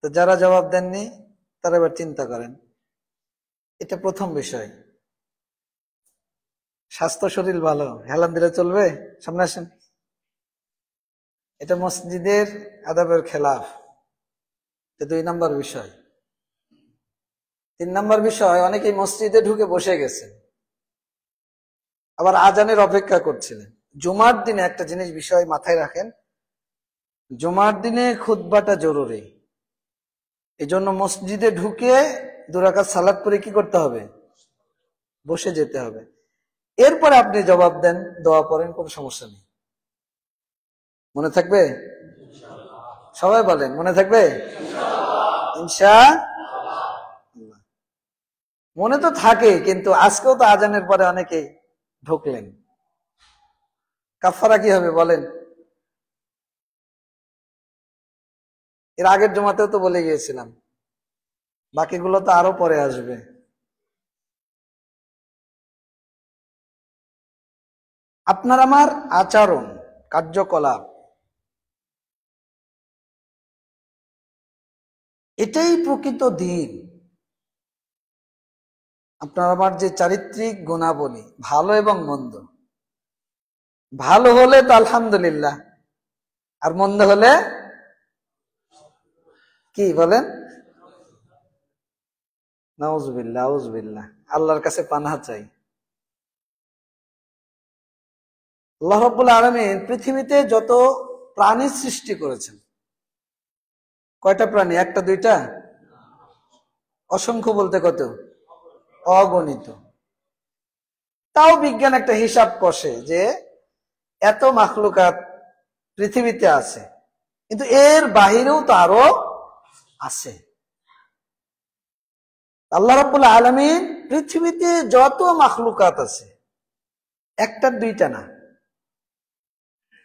তো যারা জবাব দেননি তারা এবার চিন্তা করেন। এটা প্রথম বিষয়। স্বাস্থ্য শরীর ভালো, হেলান দিলে চলবে? সামনে আসেন। এটা মসজিদের আদাবের খেলাফ। এটা 2 নম্বর বিষয়। 3 নম্বর বিষয়, অনেকেই মসজিদে ঢুকে বসে গেছেন, আবার আজানের অপেক্ষা করছিলেন। জুমার দিনে একটা জিনিস বিষয় মাথায় রাখেন, জুমার দিনে খুতবাটা জরুরি। এই জন্য মসজিদে ঢুকে 2 রাকাত সালাত পড়ে কি করতে হবে? বসে যেতে হবে। এরপরে আপনি জবাব দেন, দোয়া পড়েন, কোনো সমস্যা নেই। মনে থাকবে? সবাই বলেন, মনে থাকবে? ইনশাআল্লাহ। মনে তো থাকে, কিন্তু আজকেও তো আজানের পরে অনেকেই ঢুকলেন। কাফারা কি হবে বলেন? এর আগের জমাতেও তো বলে গিয়েছিলাম, বাকিগুলো তো আরো পরে আসবে। আপনার আমার আচরণ, কার্যকলাপ, এটাই প্রকৃত দিন। আপনার আমার যে চারিত্রিক গুণাবলী, ভালো এবং মন্দ, ভালো হলে তো আলহামদুলিল্লাহ, আর মন্দ হলে কি বলেন? নাউজুবিল্লাহ, আউজুবিল্লাহ, আল্লাহর কাছে পানাহ চাই। আল্লাহ রাব্বুল আলামিন পৃথিবীতে যত প্রাণী সৃষ্টি করেছেন, কয়টা প্রাণী? একটা দুইটা? অসংখ্য বলতে কত? অগণিত। তাও বিজ্ঞান একটা হিসাব কষে যে এত মাখলুকাত পৃথিবীতে আছে, কিন্তু এর বাহিরেও তো আরো আছে। আল্লাহ রাব্বুল আলামিন পৃথিবীতে যত মাখলুকাত আছে, একটা দুইটা না,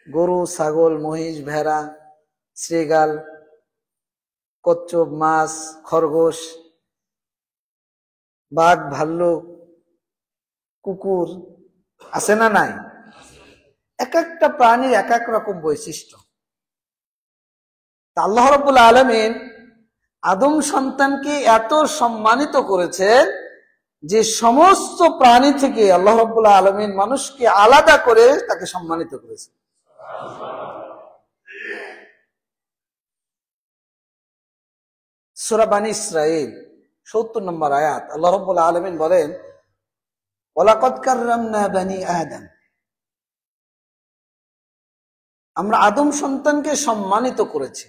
গরু, ছাগল, মহিষ, ভেড়া, শ্রীগাল, কচ্ছপ, মাছ, খরগোশ, বাঘ, ভাল্লুক, কুকুর, আছে না নাই? এক একটা প্রাণীর এক এক রকম বৈশিষ্ট্য। আল্লাহ রাব্বুল আলামিন আদম সন্তানকে এত সম্মানিত করেছেন যে সমস্ত প্রাণী থেকে আল্লাহ রাব্বুল আলামিন মানুষকে আলাদা করে তাকে সম্মানিত করেছেন। সূরা বানী ইসরাঈল ৭০ নম্বর আয়াত, আল্লাহ রাব্বুল আলামিন বলেন, ওয়ালাকাদ কাররামনা বানী আদম, আমরা আদম সন্তানকে সম্মানিত করেছি।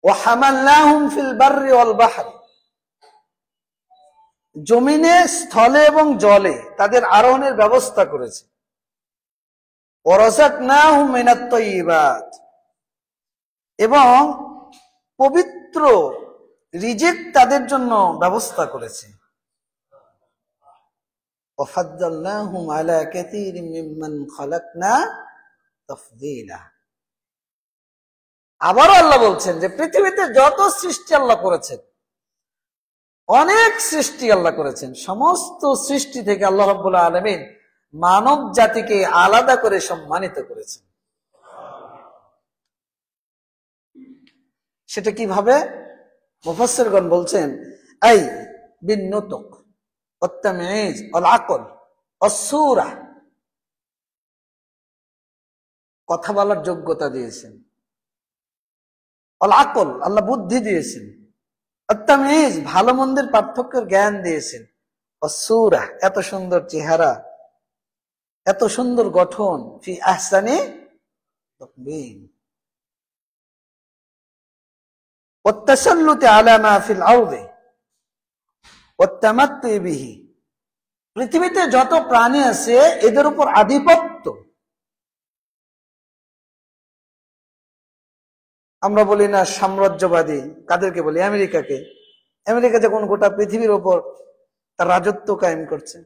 ওয়া হামালনাহুম ফিল বাররি ওয়াল বাহরি, জমিনে, স্থলে এবং জলে তাদের আরোহণের ব্যবস্থা করেছে। ওয়া রাযাকনাহুম মিনাত তাইয়্যিবাত, এবং পবিত্র রিজিক তাদের জন্য ব্যবস্থা করেছে। ওয়া ফাদ্দালনাহুম আলা কাসীরিম মিম্মান খালাকনা তাফদীলা। আবারও আল্লাহ বলছেন যে পৃথিবীতে যত সৃষ্টি আল্লাহ করেছেন, অনেক সৃষ্টি আল্লাহ করেছেন, সমস্ত সৃষ্টি থেকে আল্লাহ রাব্বুল আলামিন মানব জাতিকে আলাদা করে সম্মানিত করেছেন। সেটা কিভাবে? মুফাসসিরগণ বলছেন, আই বিন নুতুক ওয়াত তাময়িজ ওয়াল আকল ওয়াস সূরা, কথা বলার যোগ্যতা দিয়েছেন। ওয়াল আকল, আল্লাহ বুদ্ধি দিয়েছেন। ওয়াত তাময়িজ, ভালো মন্দের পার্থক্যের জ্ঞান দিয়েছেন। ওয়াস সূরা, এত সুন্দর চেহারা, এত সুন্দর গঠন। ফি আহসানি তাকবীম ওয়াত তাসাল্লুতি আলা মা ফিল আরদি ওয়াত তামাত্তু বিহি, পৃথিবীতে যত প্রাণী আছে এদের উপর আধিপত্য। আমরা বলি না সাম্রাজ্যবাদী, কাদেরকে বলি? আমেরিকাকে। আমেরিকা যখন গোটা পৃথিবীর উপর তার রাজত্ব কায়েম করছে,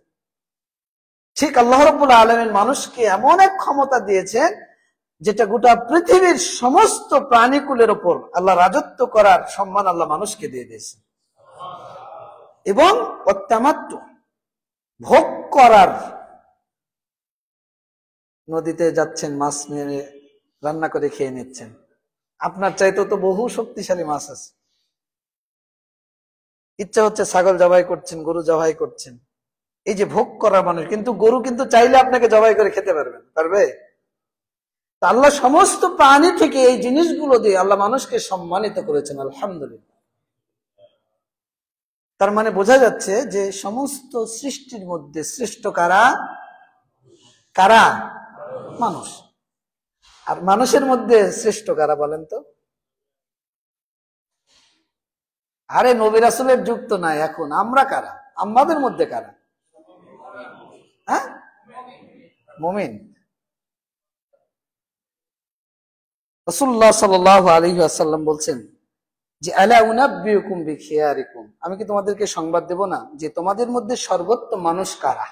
ঠিক আল্লাহ রাব্বুল আলামিন মানুষকে এমন এক ক্ষমতা দিয়েছেন যেটা গোটা পৃথিবীর সমস্ত প্রাণীকুলের উপর আল্লাহ রাজত্ব করার সম্মান আল্লাহ মানুষকে দিয়ে দিয়েছে। এবং অত্যামাত্র, ভোগ করার নদীতে যাচ্ছেন, মাছ মেরে রান্না করে খেয়ে নিচ্ছেন। আপনার চাইতে তো বহু শক্তিশালী মাছ আছে। ইচ্ছা হচ্ছে ছাগল জবাই করছেন, গরু জবাই করছেন, এই যে ভোগ করা মানুষ। কিন্তু গরু কিন্তু চাইলে আপনাকে জবাই করে খেতে পারবে? আল্লাহ সমস্ত প্রাণী থেকে এই জিনিসগুলো দিয়ে আল্লাহ মানুষকে সম্মানিত করেছেন, আলহামদুলিল্লাহ। তার মানে বোঝা যাচ্ছে যে সমস্ত সৃষ্টির মধ্যে শ্রেষ্ঠ কারা? কারা? মানুষ। আর মানুষের মধ্যে শ্রেষ্ঠ কারা বলেন তো? আরে নবী রাসূলের যুগ তো নাই এখন, আমরা কারা? আমাদের মধ্যে কারা? হ্যাঁ, মুমিন। রাসূলুল্লাহ সাল্লাল্লাহু আলাইহি ওয়াসাল্লাম বলছেন যে আলা উনাব্বিউকুম বিখিয়ারিকুম, আমি কি তোমাদেরকে সংবাদ দেব না যে তোমাদের মধ্যে সর্বোত্তম মানুষ কারা?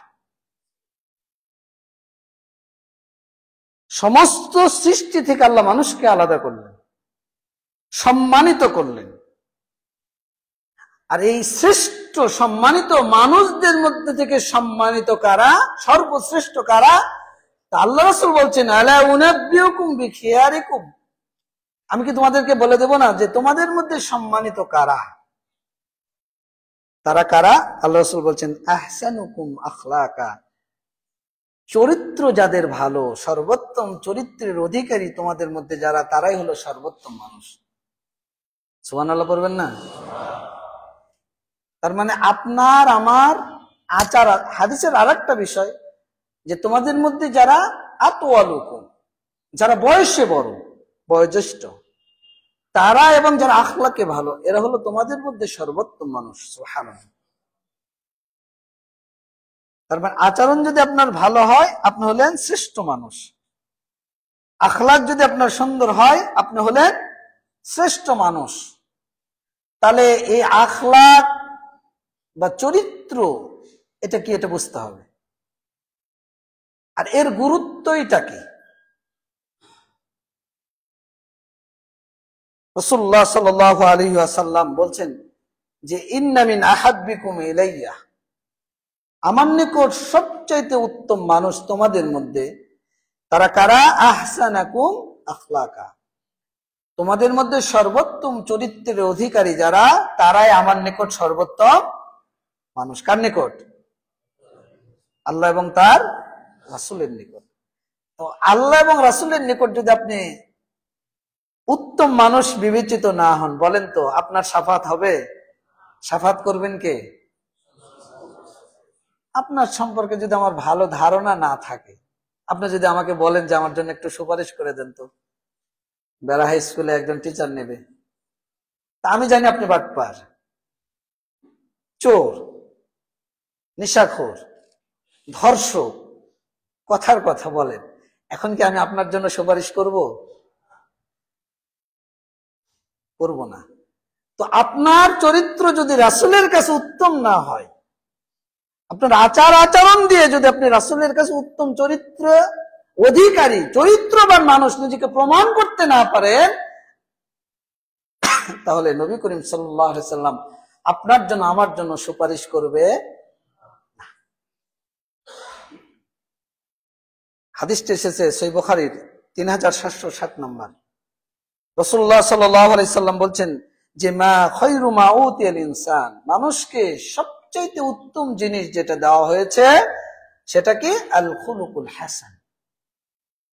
সমস্ত সৃষ্টি থেকে আল্লাহ মানুষকে আলাদা করলেন, সম্মানিত করলেন। আর এই শ্রেষ্ঠ সম্মানিত মানুষদের মধ্যে থেকে সম্মানিত কারা, সর্বশ্রেষ্ঠ কারা? তা আল্লাহ রাসূল বলছেন আলা উনাব্বিউকুম বিখিয়ারিকুম, আমি কি তোমাদেরকে বলে দেব না যে তোমাদের মধ্যে সম্মানিত কারা? তারা কারা? আল্লাহ রাসূল বলছেন আহসানুকুম আখলাকা, চরিত্র যাদের ভালো, সর্বোত্তম চরিত্রের অধিকারী তোমাদের মধ্যে যারা, তারাই হলো সর্বোত্তম মানুষ। সুবহানাল্লাহ পড়বেন না? তার মানে আপনার আমার আচার। হাদিসের আরেকটা বিষয় যে তোমাদের মধ্যে যারা আতওয়ালুকুম, যারা বয়সে বড়, বয়োজ্যেষ্ঠ, তারা এবং যারা আখলাকে ভালো, এরা হলো তোমাদের মধ্যে সর্বোত্তম মানুষ। সুবহানাল্লাহ। তার মানে আচরণ যদি আপনার ভালো হয়, আপনি হলেন শ্রেষ্ঠ মানুষ। আখলাক যদি আপনার সুন্দর হয়, আপনি হলেন শ্রেষ্ঠ মানুষ। তাহলে এই আখলাক বা চরিত্র এটা কি, এটা বুঝতে হবে। আর এর গুরুত্বটা কি? রাসূলুল্লাহ সাল্লাল্লাহু আলাইহি ওয়াসাল্লাম বলছেন যে ইন্না মিন আহাব্বিকুম ইলাইয়া, আমার নিকট সবচাইতে উত্তম মানুষ তোমাদের মধ্যে তারা কারা? আহসানাকুম আখলাকা, তোমাদের মধ্যে সর্বোত্তম চরিত্রের অধিকারী যারা, তারাই আমার নিকট সর্বোত্তম মানুষ। কার নিকট? আল্লাহ এবং তার রাসূলের নিকট। তো আল্লাহ এবং রাসূলের নিকট যদি আপনি উত্তম মানুষ বিবেচিত না হন, বলেন তো আপনার শাফাত হবে? শাফাত করবেন কে? আপনার সম্পর্কে যদি আমার ভালো ধারণা না থাকে, আপনি যদি আমাকে বলেন যে আমার জন্য একটু সুপারিশ করে দেন তো, বেড়া হাই স্কুলে একজন টিচার নেবে, তা আমি জানি আপনি বাটপার, চোর, নেশাখোর, ধর্ষক, কথার কথা বলেন, এখন কি আমি আপনার জন্য সুপারিশ করব? করব না। তো আপনার চরিত্র যদি রাসূলের কাছে উত্তম না হয়, আপনার আচার আচরণ দিয়ে যদি আপনি রাসূলের কাছে উত্তম চরিত্র অধিকারী, চরিত্রবান মানুষ নিজেকে প্রমাণ করতে না পারেন, তাহলে নবী করিম সাল্লাল্লাহু আলাইহি সাল্লাম আপনার জন্য, আমার জন্য সুপারিশ করবে না। হাদিসটি এসেছে সহিহ বুখারীর 3760 নম্বর। রাসূলুল্লাহ সাল্লাল্লাহু আলাইহি সাল্লাম বলছেন যে মা খায়রু মা উতিয়াল ইনসান, মানুষকে সবচেয়ে উত্তম জিনিস যেটা দেওয়া হয়েছে সেটা কি? আল খুলুকুল হাসান,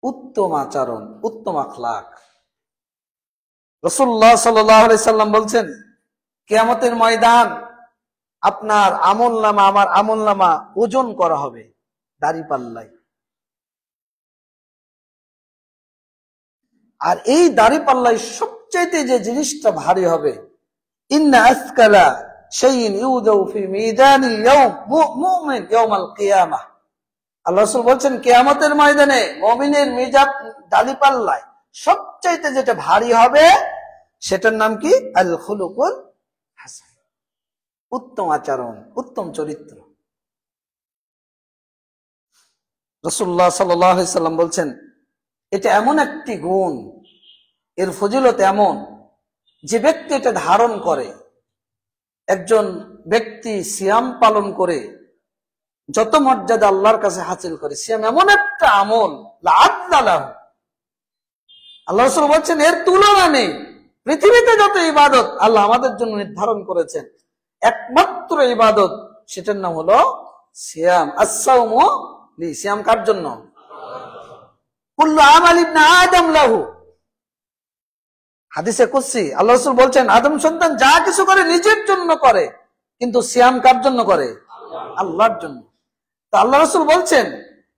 উত্তম আচরণ, উত্তম আখলাক। রাসূলুল্লাহ সাল্লাল্লাহু আলাইহি সাল্লাম বলছেন কিয়ামতের ময়দান আপনার আমলনামা, আমার আমলনামা ওজন করা হবে দাড়িপাল্লায়। আর এই দাড়িপাল্লায় সবচাইতে যে জিনিসটা ভারী হবে, ইন্না আসকালা শাইইন ইউদাউ ফি মিজানিল ইয়াউম মুমিন ইয়াউমাল কিয়ামাহ, আল্লাহ রাসূল বলছেন কিয়ামতের ময়দানে মুমিনের মিজান দাড়িপাল্লায় সবচাইতে যেটা ভারী হবে সেটার নাম কি? আল খুলুকুল হাসান, উত্তম আচরণ, উত্তম চরিত্র। রাসূলুল্লাহ সাল্লাল্লাহু আলাইহি সাল্লাম বলছেন এটা এমন একটি গুণ, এর ফজিলত এমন, যে ব্যক্তি এটা ধারণ করে, একজন ব্যক্তি সিয়াম পালন করে যত মর্যাদা আল্লাহর কাছে হাসিল করে। সিয়াম এমন একটা আমল, আল্লাহ রাসূল বলছেন এর তুলনা নেই। পৃথিবীতে যত ইবাদত আল্লাহ আমাদের জন্য নির্ধারণ করেছেন, একমাত্র ইবাদত সেটার নাম হলো সিয়াম। আস-সাওমু লি, সিয়াম কার জন্য? কুল্লু আমাল ইবনে আদম লাহু। হাদিসে কুদসি আল্লাহ রাসূল বলছেন আদম সন্তান যা কিছু করে নিজের জন্য করে, কিন্তু সিয়াম কার জন্য করে? আল্লাহর জন্য। তো আল্লাহ রাসূল বলছেন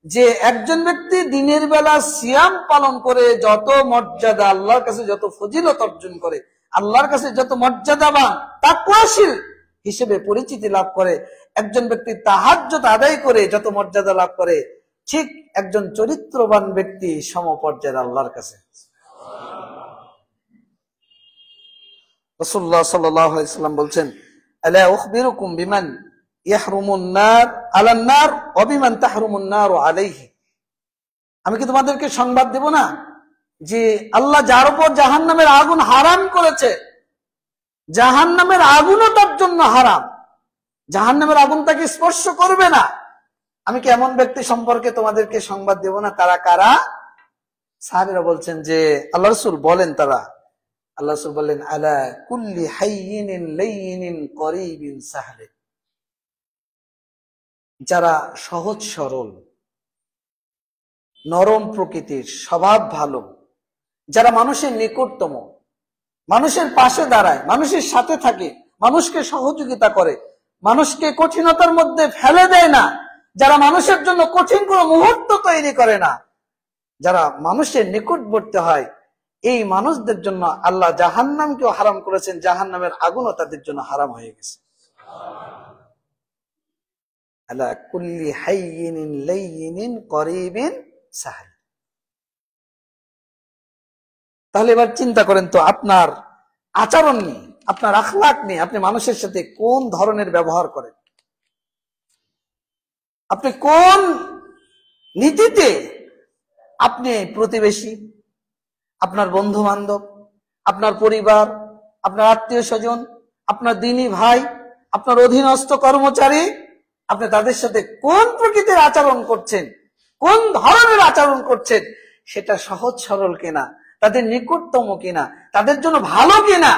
যে একজন ব্যক্তি দিনের বেলা সিয়াম পালন করে যত মর্যাদা, আল্লাহর কাছে যত ফজিলত অর্জন করে, আল্লাহর কাছে যত মর্যাদাবান তাকওয়াশীল হিসেবে পরিচিতি লাভ করে, একজন ব্যক্তি তাহাজ্জুদ আদায় করে যত মর্যাদা লাভ করে, ঠিক একজন চরিত্রবান ব্যক্তি সমপর্যায়ের আল্লাহর কাছে। রাসূলুল্লাহ সাল্লাল্লাহু আলাইহি ওয়াসাল্লাম বলছেন আলা উখবিরুকুম বিমান ইয়াহরুমুন নার আলান নার ওয়া বিমান তাহরুমুন নার আলাইহি। আমি কি তোমাদেরকে সংবাদ দেব না যে আল্লাহ যার উপর জাহান্নামের আগুন হারাম করেছে, জাহান্নামের আগুনও তার জন্য হারাম, জাহান্নামের আগুন তাকে স্পর্শ করবে না। আমি কি এমন ব্যক্তি সম্পর্কে তোমাদেরকে সংবাদ দেব না? তারা কারা? সাহাবীরা বলছেন যে আল্লাহ রাসূল বলেন তারা। আল্লাহ রাসূল বললেন আলা কুল্লি হাইয়িনিন লাইয়িনিন করিবিন সাহলিন। যারা সহজ সরল, নরম প্রকৃতির, স্বভাব ভালো, যারা মানুষের নিকটতম, মানুষের পাশে দাঁড়ায়, মানুষের সাথে থাকে, মানুষকে সহযোগিতা করে, মানুষকে কঠিনতার মধ্যে ফেলে দেয় না, যারা মানুষের জন্য কঠিন কোনো মুহূর্ত তৈরি করে না, যারা মানুষের নিকটবর্তী হয়, এই মানুষদের জন্য আল্লাহ জাহান্নামকেও হারাম করেছেন, জাহান্নামের আগুনও তাদের জন্য হারাম হয়ে গেছে। আলা কুল্লি হাইয়িনিন লাইয়িনিন করিবিন সাহল। তাহলে এবার চিন্তা করেন তো, আপনার আচরণ নিয়ে, আপনার আখলাক নিয়ে, আপনি মানুষের সাথে কোন ধরনের ব্যবহার করেন, আপনি কোন নীতিতে আপনি প্রতিবেশী, আপনার বন্ধু বান্ধব, আপনার পরিবার, আপনার আত্মীয় স্বজন, আপনার দিনী ভাই, আপনার অধীনস্থ কর্মচারী, আপনি তাদের সাথে কোন প্রকৃতির আচরণ করছেন, কোন ধরনের আচরণ করছেন, সেটা সহজ সরল কিনা, তাদের নিকটতম কিনা, তাদের জন্য ভালো কিনা।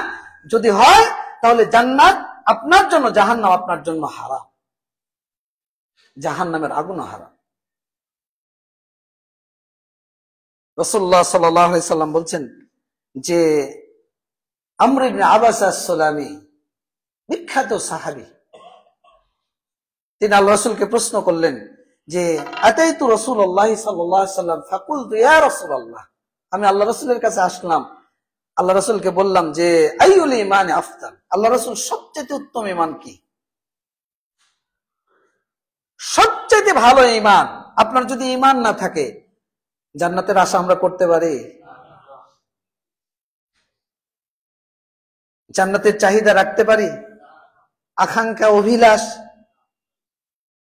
যদি হয় তাহলে জান্নাত আপনার জন্য, জাহান্নাম আপনার জন্য হারাম, জাহান্নামের আগুন হারাম। রাসূলুল্লাহ সাল্লাল্লাহু আলাইহি সাল্লাম বলছেন যে আমর ইবনে আবাস আস-সুলামি, বিখ্যাত সাহাবী, তিনি আল্লাহ রাসূলকে প্রশ্ন করলেন যে আতাইতু রাসূলুল্লাহ সাল্লাল্লাহু আলাইহি সাল্লাম ফাকুলতু ইয়া রাসূলুল্লাহ, আমি আল্লাহ রাসূলের কাছে আসলাম, আল্লাহ রাসূলকে বললাম যে আইয়ুল ঈমানি আফদাল, আল্লাহ রাসূল সবচেয়ে উত্তম ঈমান কি, সবচেয়ে ভালো ঈমান। আপনার যদি ঈমান না থাকে, জান্নাতের আশা আমরা করতে পারি? জান্নাতের চাহিদা রাখতে পারি? আকাঙ্ক্ষা, অভিলাষ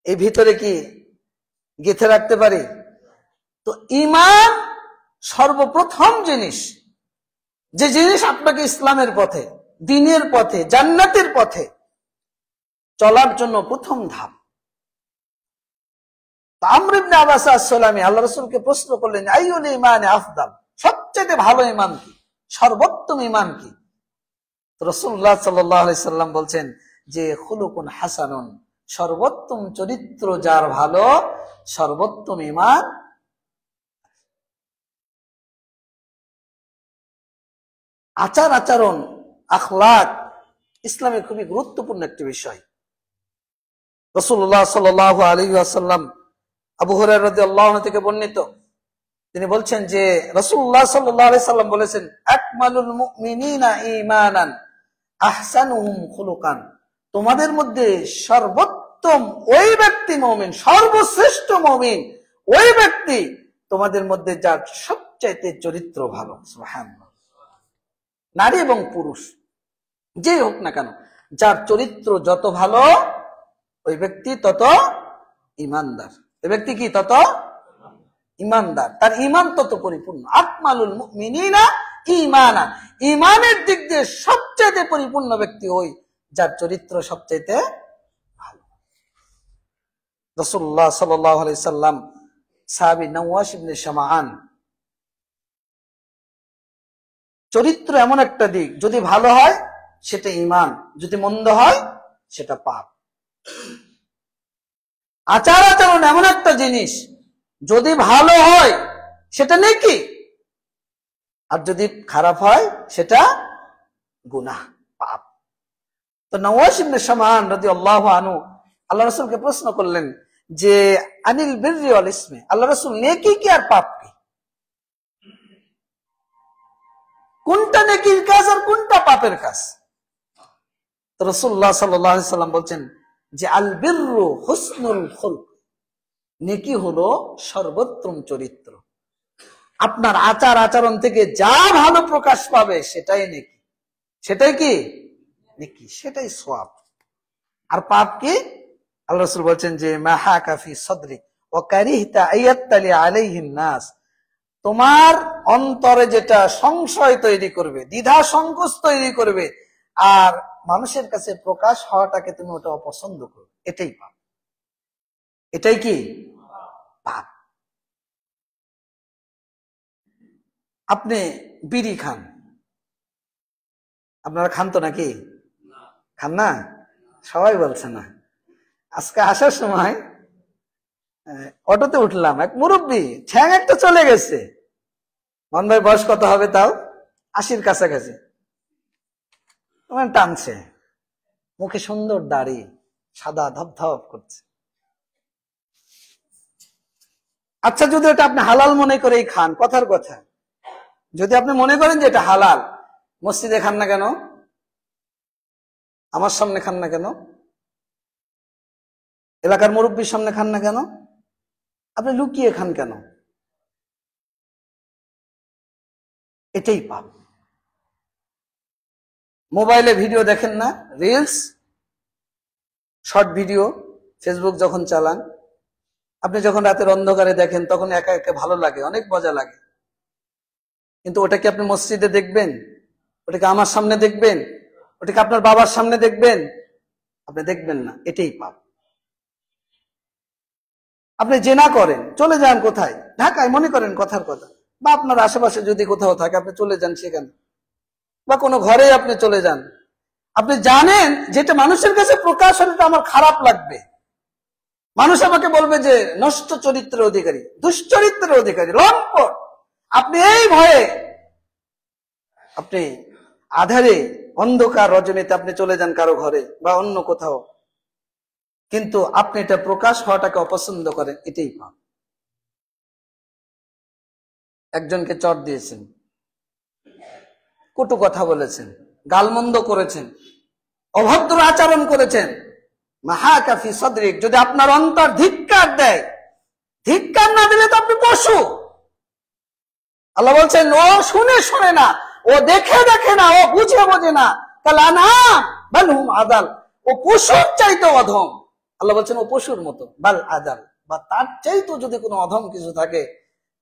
এই ভিতরে কি গেঁথে রাখতে পারি? তো ঈমান সর্বপ্রথম জিনিস, যে জিনিস আপনাকে ইসলামের পথে, দ্বীনের পথে, জান্নাতের পথে চলার জন্য প্রথম ধাপ। আমর ইবনে আবাস আস-সুলামি আল্লাহ রাসূলকে প্রশ্ন করলেন আইয়ুল ঈমানি আফদাল, সবচেয়ে ভালো ঈমান কি, সর্বোত্তম ঈমান কি? রাসূলুল্লাহ সাল্লাল্লাহু আলাইহি সাল্লাম বলছেন যে খুলুকুন হাসানুন, সর্বোত্তম চরিত্র যার ভালো, সর্বোত্তম ঈমান। আচার আচরণ, আখলাক ইসলামে খুবই গুরুত্বপূর্ণ একটি বিষয়। রাসূলুল্লাহ সাল্লাল্লাহু আলাইহি ওয়াসাল্লাম আবু হুরায়রা রাদিয়াল্লাহু আনহু থেকে বর্ণিত, তিনি বলছেন যে রাসূলুল্লাহ সাল্লাল্লাহু আলাইহি সাল্লাম বলেছেন আকমালুল মুমিনিনা ঈমানান আহসানুহুম খুলুকান, তোমাদের মধ্যে সর্বোত্তম ওই ব্যক্তি মুমিন, সর্বশ্রেষ্ঠ মুমিন ওই ব্যক্তি তোমাদের মধ্যে যার সবচাইতে চরিত্র ভালো। সুবহানাল্লাহ। নারী এবং পুরুষ যে হোক না কেন, যার চরিত্র যত ভালো ওই ব্যক্তি তত ঈমানদার। ওই ব্যক্তি কি তত ঈমানদার, তার ঈমান তত পরিপূর্ণ। আকমালুল মুমিনিনা ঈমানা, ঈমানের দিক দিয়ে সবচেয়ে পরিপূর্ণ ব্যক্তি ওই যার চরিত্র সবচেয়ে ভালো। রাসূলুল্লাহ সাল্লাল্লাহু আলাইহি সাল্লাম সাহাবী নওয়াস ইবনে শামআন, চরিত্র এমন একটা দিক, যদি ভালো হয় সেটা ঈমান, যদি মন্দ হয় সেটা পাপ। আচার আচরণ এমন একটা জিনিস, যদি ভালো হয় সেটা নেকি, আর যদি খারাপ হয় সেটা গুনাহ, পাপ। তো নওয়াস ইবনে শামআন রাদিয়াল্লাহু আনহু আল্লাহ রাসূলকে প্রশ্ন করলেন যে আনিল বিররি ওয়াল ইসমি, আল্লাহ রাসূল নেকি কি আর পাপ কি, কোনটা নেকির কাজ আর কোনটা পাপের কাজ? তো রাসূলুল্লাহ সাল্লাল্লাহু আলাইহি সাল্লাম বলছেন যে আল বিররু হুসনুল খুলক, নেকি হলো সর্বোত্তম চরিত্র। আপনার আচার আচরণ থেকে যা ভালো প্রকাশ পাবে সেটাই নেকি, সেটাই কি নেকি, সেটাই সওয়াব। আর পাপ কি? আল্লাহ রাসূল বলছেন যে মা হাকা ফি সাদরি ওয়া কারিহতা আয়াত্তালি আলাইহিন নাস, তোমার অন্তরে যেটা সংশয় তৈরি করবে, দ্বিধা সংকোচ তৈরি করবে, আর মানুষের কাছে প্রকাশ হওয়াটাকে তুমি ওটা অপছন্দ করবে, এটাই পাপ। এটাই কি পাপ। আপনি বিড়ি খান, আপনারা খান তো নাকি? খান না? সবাই বলছে না। আজকে আসার সময় অটোতে উঠলাম, এক মুরব্বী ঠ্যাং একটা চলে গেছে, মন ভাই বয়স কত হবে তাও 80-র কাছাকাছি, টানছে, মুখে সুন্দর দাড়ি, সাদা ধপধপ করছে। আচ্ছা, যদি এটা আপনি হালাল মনে করেই খান, কথার কথা, যদি আপনি মনে করেন যে এটা হালাল, মসজিদে খান না কেন? আমার সামনে খান না কেন? এলাকার মুরব্বীর সামনে খান না কেন? আপনি লুকিয়ে খান কেন? এটাই পাপ। মোবাইলে ভিডিও দেখেন না, রিলস, শর্ট ভিডিও, ফেসবুক যখন চালান, আপনি যখন রাতের অন্ধকারে দেখেন তখন একা একা ভালো লাগে, অনেক মজা লাগে, কিন্তু ওটা কি আপনি মসজিদে দেখবেন? ওটাকে আমার সামনে দেখবেন? ওটাকে আপনার বাবার সামনে দেখবেন? আপনি দেখবেন না, এটাই পাপ। আপনি জেনা করেন, চলে যান কোথায়, ঢাকায় মনে করেন কথার কথা, বা আপনার আশেপাশে যদি কোথাও থাকে আপনি চলে যান সেখানে, বা কোনো ঘরে আপনি চলে যান, আপনি জানেন যেটা মানুষের কাছে প্রকাশ হলে আমার খারাপ লাগবে, মানুষ আমাকে বলবে যে নষ্ট চরিত্রের অধিকারী, দুশ্চরিত্রের অধিকারী, লম্পট, আপনি এই ভয়ে আপনি আধারে অন্ধকার রজনীতে আপনি চলে যান কারো ঘরে বা অন্য কোথাও, কিন্তু আপনি এটা প্রকাশ হওয়াটাকে অপছন্দ করেন, এটাই পাপ। একজনকে চট দিয়েছেন, কটু কথা বলেছেন, গালমন্দ করেছেন, অভদ্র আচরণ করেছেন, মাহাকা ফি সাদরিক, যদি আপনার অন্তর ধিক্কার দেয়, ধিক্কার না দিলে তো আপনি পশু। আল্লাহ বলছেন ও শুনে শুনে না, ও দেখে দেখে না, ও বুঝে বোঝে না, কালানা বাল হুম আদাল, ও পশুর চাইতে অধম। আল্লাহ বলছেন ও পশুর মতো, বাল আদাল, বা তার চাইতে যদি কোনো অধম কিছু থাকে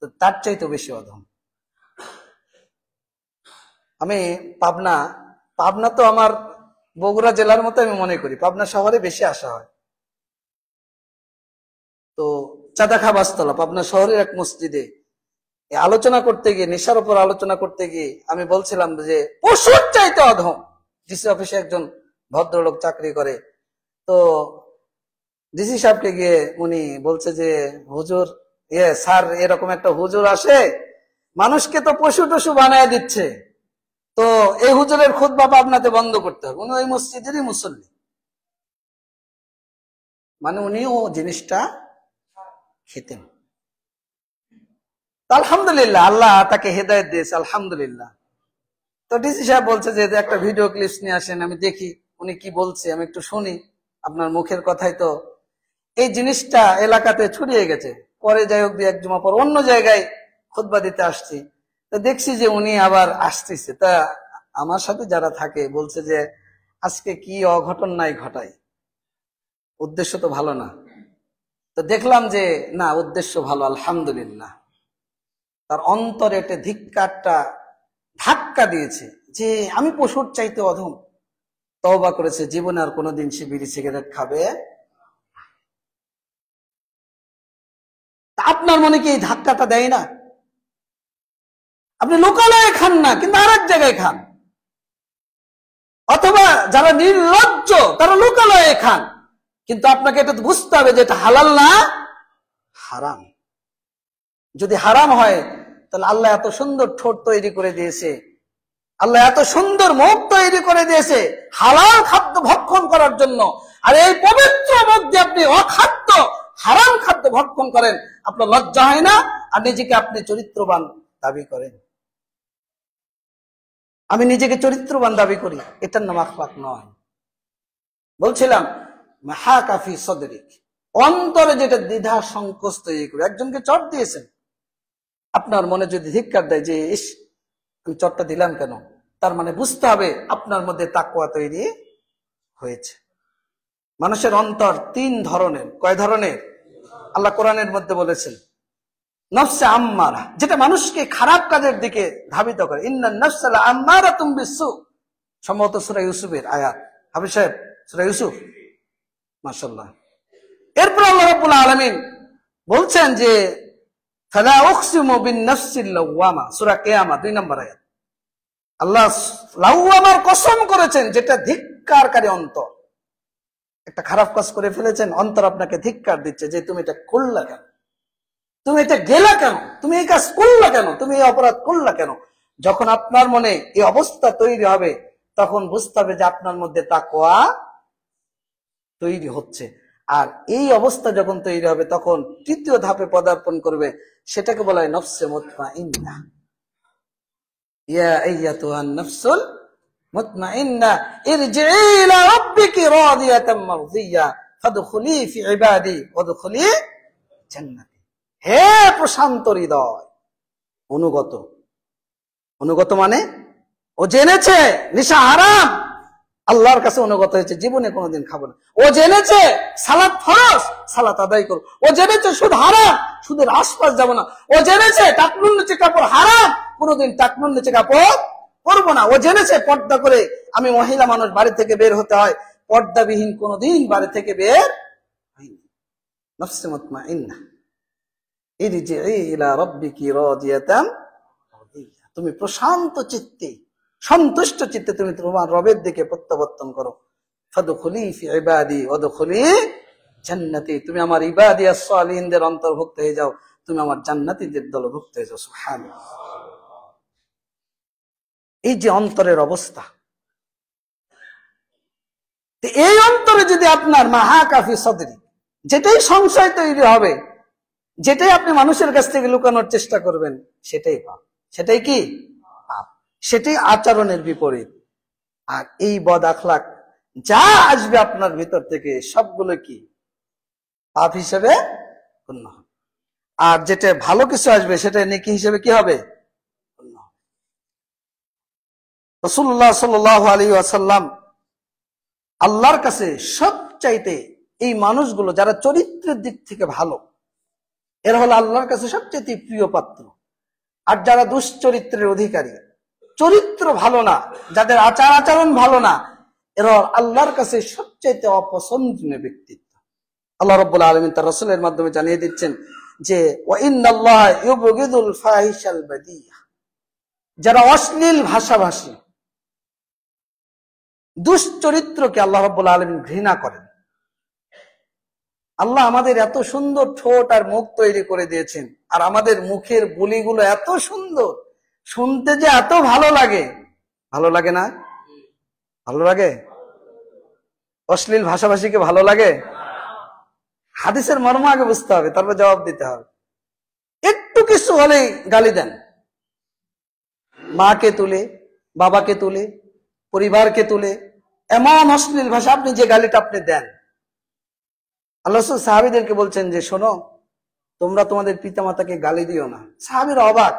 তো তার চাইতে বেশি অধম। আমি পাবনা তো আমার বগুড়া জেলার মতো আমি মনে করি, পাবনা শহরে বেশি আসা হয়। তো চাঁদাখাবাসতলা পাবনা শহরের এক মসজিদে আলোচনা করতে গিয়ে, নেশার উপর আলোচনা করতে গিয়ে আমি বলছিলাম যে পশুর চাইতে অধম। ডিসি অফিসে একজন ভদ্রলোক চাকরি করে, তো ডিসি সাহেবকে গিয়ে উনি বলছে যে হুজুর, স্যার, এরকম একটা হুজুর আসে, মানুষকে তো পশু টশু বানায় দিচ্ছে, তো এই হুজুরের খুতবা আপনাকে বন্ধ করতে হবে। উনি ওই মসজিদেরই মুসল্লি, মানে উনিও জিনিসটা খেতেন। আলহামদুলিল্লাহ, আল্লাহ তাকে হেদায়েত দিয়েছে, আলহামদুলিল্লাহ। তো ডিসি সাহেব বলছে যে একটা ভিডিও ক্লিপস নিয়ে আসেন, আমি দেখি উনি কি বলছে, আমি একটু শুনি, আপনার মুখের কথাই তো এই জিনিসটা এলাকাতে ছড়িয়ে গেছে। পরে যাই হোক, এক জমা পর অন্য জায়গায় খুতবা দিতে আসছি, তো দেখছি যে উনি আবার আসতেছে। তা আমার সাথে যারা থাকে বলছে যে আজকে কি অঘটন নাই ঘটায়, উদ্দেশ্য তো ভালো না। তো দেখলাম যে না, উদ্দেশ্য ভালো, আলহামদুলিল্লাহ। তার অন্তরে একটা ধিক্কারটা ধাক্কা দিয়েছে যে আমি পশুর চাইতে অধম, তওবা করেছে, জীবনে আর কোনোদিন সে বিড়ি সিগারেট খাবে আপনার মনে কি এই ধাক্কাটা দেয় না? আপনি লোকালয়ে খান না, কিন্তু আর এক জায়গায় খান। অথবা যারা নির্লজ্জ তারা লোকালয়ে খান, কিন্তু আপনাকে এটা বুঝতে হবে যে এটা হালাল না হারাম। যদি হারাম হয় তাহলে আল্লাহ এত সুন্দর ঠোঁট তৈরি করে দিয়েছে, আল্লাহ এত সুন্দর মুখ তৈরি করে দিয়েছে হালাল খাদ্য ভক্ষণ করার জন্য, আর এই পবিত্র মুখ দিয়ে আপনি অখাদ্য হারাম খাদ্য ভক্ষণ করেন, আপনার লজ্জা হয় না? আর নিজেকে আপনি চরিত্রবান দাবি করেন। আমি নিজেকে চরিত্রবান দাবি করি, এটার নাম আখলাক নয়। বলছিলাম মাহাকাফি সদরিক, অন্তরে যেটা দ্বিধা সংকোচ তৈরি করে। একজনকে চট দিয়েছেন, আপনার মনে যদি ধিক্কার দেয় যে ইস আমি চটটা দিলাম কেন, তার মানে বুঝতে হবে আপনার মধ্যে তাকওয়া তৈরি হয়েছে। মানুষের অন্তর তিন ধরনের। কয় ধরনের? আল্লাহ কোরআনের মধ্যে বলেছেন নফসে আম্মারা, যেটা মানুষকে খারাপ কাজের দিকে ধাবিত করে। ইন্নান নাফসা লাআম্মারাতুম বিসসু, সম্ভবত সূরা ইউসুফের আয়াত। হাফেজ সাহেব, সূরা ইউসুফ, মাশাআল্লাহ। এরপর আল্লাহ রাব্বুল আলামিন বলছেন যে ফালা উকসিমু বিন নাফসিল লাওয়ামা, সূরা কিয়ামা 2 নম্বর আয়াত। আল্লাহ লাওয়ামার কসম করেছেন, যেটা ধিক্কারকারী অন্তর। একটা খারাপ কাজ করে ফেলেছেন, অন্তর আপনাকে ধিক্কার দিচ্ছে যে তুমি এটা করলা কেন, তুমি এটা গেলা কেন, তুমি এই কাজ করলা কেন, তুমি এই অপরাধ করলা কেন। যখন আপনার মনে এই অবস্থা তৈরি হবে, তখন বুঝতে হবে যে আপনার মধ্যে তাকওয়া তৈরি হচ্ছে। আর এই অবস্থা যখন তৈরি হবে, তখন তৃতীয় ধাপে পদার্পণ করবে, সেটাকে বলা হয় নফসে মুতমাইন্না। ইয়া আইয়াতুহান নাফসুল মুতমাইন্না ইরজিই ইলা রাব্বিকি রাদিয়াতাম মারদিয়া ফাদখুলি ফি ইবাদি ওয়াদখুলি জান্নাতি। হে প্রশান্ত হৃদয়, অনুগত। অনুগত মানে ও জেনেছে নেশা হারাম, আল্লাহর কাছে অনুগত হয়েছে, জীবনে কোনোদিন খাবো না। ও জেনেছে সালাত ফরজ, সালাত আদায় করো। ও জেনেছে সুদ হারাম, সুদের আশপাশ যাব না। ও জেনেছে টাকনুর নিচে কাপড় হারাম, কোনোদিন টাকনুর নিচে কাপড় পরবো না। ও জেনেছে পর্দা করে আমি মহিলা মানুষ বাড়ি থেকে বের হতে হয়, পর্দাবিহীন কোনোদিন বাড়ি থেকে বের হয়নি। নফসে মুতমাইন্না ইরজিই ইলা রাব্বিকি রাদিয়াতাম মারদিয়া, তুমি প্রশান্ত চিত্তে, সন্তুষ্ট চিত্তে তুমি তোমার রবের দিকে প্রত্যাবর্তন করো। ফাদখুলি ফি ইবাদি ওয়াদখুলি জান্নাতি, তুমি আমার ইবাদি আস-সালিহিনদের অন্তর্ভুক্ত হয়ে যাও, তুমি আমার জান্নাতীদের দলভুক্ত হয়ে যাও। সুবহানাল্লাহ। এই যে অন্তরের অবস্থা, এই অন্তরে যদি আপনার মাহাকাফি সদরি, যেটাই সংশয় তৈরি হবে, যেটাই আপনি মানুষের কাছ থেকে লুকানোর চেষ্টা করবেন, সেটাই পাপ। সেটাই কি পাপ, সেটাই আচরণের বিপরীত। আর এই বদ আখলাক যা আসবে আপনার ভিতর থেকে, সবগুলো কি পাপ হিসেবে গণ্য হবে। আর যেটা ভালো কিছু আসবে, সেটা নেকি হিসেবে কি হবে? গণ্য হবে। রাসূলুল্লাহ সাল্লাল্লাহু আলাইহি ওয়াসাল্লাম আল্লাহর কাছে সবচাইতে, এই মানুষগুলো যারা চরিত্রের দিক থেকে ভালো, এরা হলো আল্লাহর কাছে সবচেয়ে প্রিয় পাত্র। আর যারা দুশ্চরিত্রের অধিকারী, চরিত্র ভালো না, যাদের আচার আচরণ ভালো না, এরা আল্লাহর কাছে সবচেয়ে অপছন্দনীয় ব্যক্তিত্ব। আল্লাহ রাব্বুল আলামিন তার রাসূলের মাধ্যমে জানিয়ে দিচ্ছেন যে ওয়া ইন্নাল্লাহা ইউবগিদুল ফাহিশাল বাদিয়া, যারা অশ্লীল ভাষাভাষী, দুশ্চরিত্রকে আল্লাহ রাব্বুল আলামিন ঘৃণা করেন। আল্লাহ আমাদের এত সুন্দর ঠোঁট আর মুখ তৈরি করে দিয়েছেন, আর আমাদের মুখের বলিগুলো এত সুন্দর, শুনতে যে এত ভালো লাগে। ভালো লাগে না? ভালো লাগে? অশ্লীল ভাষাভাষীকে ভালো লাগে? হাদিসের মর্ম আগে বুঝতে হবে, তারপর জবাব দিতে হবে। একটু কিছু হলেই গালি দেন, মাকে তুলে, বাবাকে তুলে, পরিবারকে তুলে, এমন অশ্লীল ভাষা, আপনি যে গালিটা আপনি দেন। আল্লাহ রাসূল সাহাবীদেরকে বলছেন যে শোনো, তোমরা তোমাদের পিতামাতাকে গালি দিও না। সাহাবীরা অবাক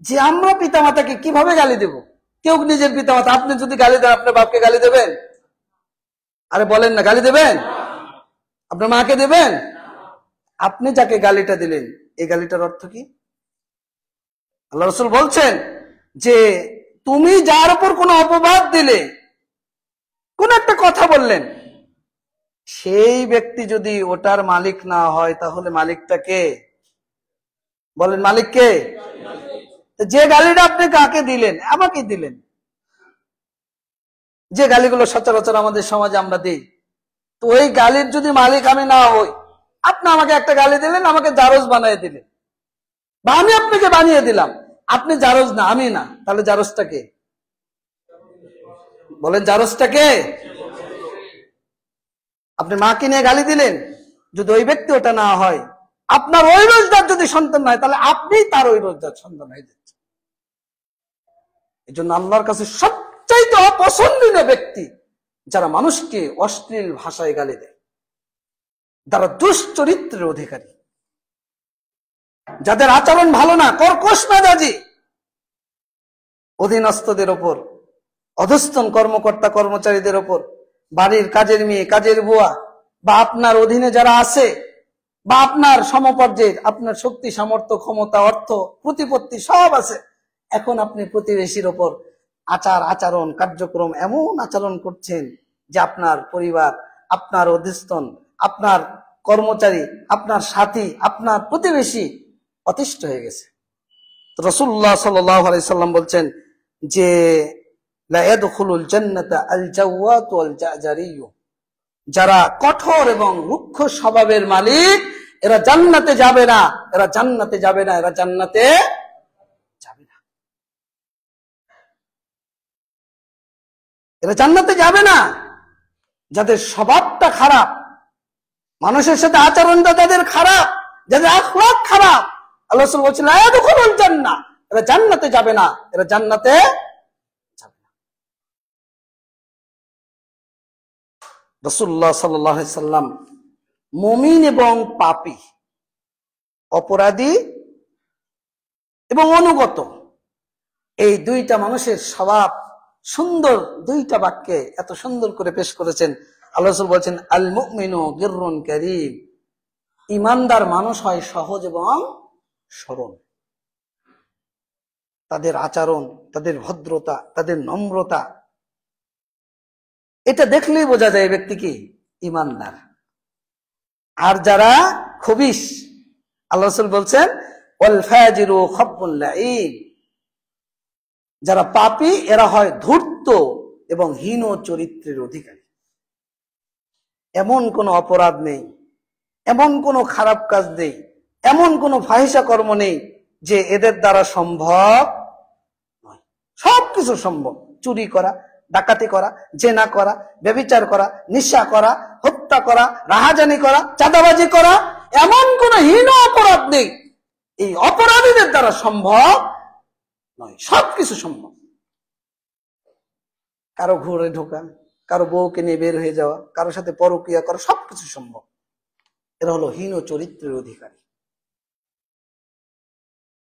যে আমরা পিতামাতাকে কিভাবে গালি দেব? কেউ নিজের পিতামাতা, আপনি যদি গালি দেন, আপনার বাপকে গালি দেবেন? আরে বলেন না, গালি দেবেন? আপনার মাকে দেবেন? আপনি যাকে গালিটা দিলেন, এই গালিটার অর্থ কি? আল্লাহ রাসূল বলছেন যে তুমি যার উপর কোনো অপবাদ দিলে, কোন একটা কথা বললেন, সেই ব্যক্তি যদি ওটার মালিক না হয়, তাহলে মালিকটা কে? বলেন মালিক কে? যে গালিটা আপনি কাকে দিলেন? আমাকে দিলেন। যে গালিগুলো সচরাচর আমাদের সমাজে আমরা দিই, তো ওই গালির যদি মালিক আমি না হই, আপনি আমাকে একটা গালি দিলেন, আমাকে জারজ বানিয়ে দিলেন, বা আমি আপনাকে বানিয়ে দিলাম, আপনি জারজ না, আমি না, তাহলে জারজটা কে? বলেন জারজটা কে? আপনি মাকে নিয়ে গালি দিলেন, যদি ওই ব্যক্তি ওটা না হয়, আপনার ওই রোজদার যদি সন্তান নয়, তাহলে আপনি তার ওই রোজদার সন্তান হয়ে যাচ্ছে। এই জন্য আল্লাহর কাছে সবচাইতে অপছন্দনীয় ব্যক্তি যারা মানুষকে অশ্লীল ভাষায় গালি দেয়, যারা দুশ্চরিত্রের অধিকারী, যাদের আচরণ ভালো না, কর্কশ মেজাজি, অধীনস্থদের ওপর, অধস্তন কর্মকর্তা কর্মচারীদের ওপর, বাড়ির কাজের মেয়ে, কাজের বুয়া, বা আপনার অধীনে যারা আছে, বা আপনার সমপর্যায়ের, আপনার শক্তি সামর্থ্য ক্ষমতা অর্থ প্রতিপত্তি সব আছে, এখন আপনি প্রতিবেশীর ওপর আচার আচরণ কার্যক্রম এমন আচরণ করছেন যে আপনার পরিবার, আপনার অধস্তন, আপনার কর্মচারী, আপনার সাথী, আপনার প্রতিবেশী অতিষ্ঠ হয়ে গেছে। রাসূলুল্লাহ সাল্লাল্লাহু আলাইহি সাল্লাম বলছেন যে লা ইয়াদখুলুল জান্নাতা আল জাওয়াত ওয়াল জাজারিয়্যু, যারা কঠোর এবং রুক্ষ স্বভাবের মালিক, এরা জান্নাতে যাবে না, এরা জান্নাতে যাবে না, এরা জান্নাতে যাবে না, এরা জান্নাতে যাবে না। যাদের স্বভাবটা খারাপ, মানুষের সাথে আচরণটা যাদের খারাপ, যাদের আখলাক খারাপ, আল্লাহ রাসূল বলেছেন লা ইয়াদখুলুল জান্নাহ, এরা জান্নাতে যাবে না, এরা জান্নাতে যাবে না। রাসূলুল্লাহ সাল্লাল্লাহু আলাইহি সাল্লাম মুমিন এবং পাপী, অপরাধী এবং অনুগত, এই দুইটা মানুষের স্বভাব সুন্দর দুইটা বাক্যে এত সুন্দর করে পেশ করেছেন। আল্লাহ রাসূল বলেছেন আল মুমিনু গিররুন কারীম, ঈমানদার মানুষ হয় সহজ এবং সরল। তাদের আচরণ, তাদের ভদ্রতা, তাদের নম্রতা, এটা দেখলেই বোঝা যায় এই ব্যক্তি কি ঈমানদার। আর যারা খবিশ, আল্লাহ রাসূল বলছেন ওয়াল ফাজিরু খাব্বুল লাঈন, যারা পাপী এরা হয় ধূর্ত এবং হীন চরিত্রের অধিকারী। এমন কোন অপরাধ নেই, এমন কোন খারাপ কাজ নেই, এমন কোন ফাহিশা কর্ম নেই যে এদের দ্বারা সম্ভব নয়। সবকিছু সম্ভব। চুরি করা, ডাকাতি করা, জেনা করা, ব্যভিচার করা, নিশা করা, হত্যা করা, রাহাজানি করা, চাঁদাবাজি করা, এমন কোন হীন অপরাধ নেই এই অপরাধীদের দ্বারা সম্ভব নয়। সবকিছু সম্ভব। কারো ঘরে ঢোকা, কারো বউকে নিয়ে বের হয়ে যাওয়া, কারোর সাথে পরকীয়া করা, সবকিছু সম্ভব। এরা হলো হীন চরিত্রের অধিকারী।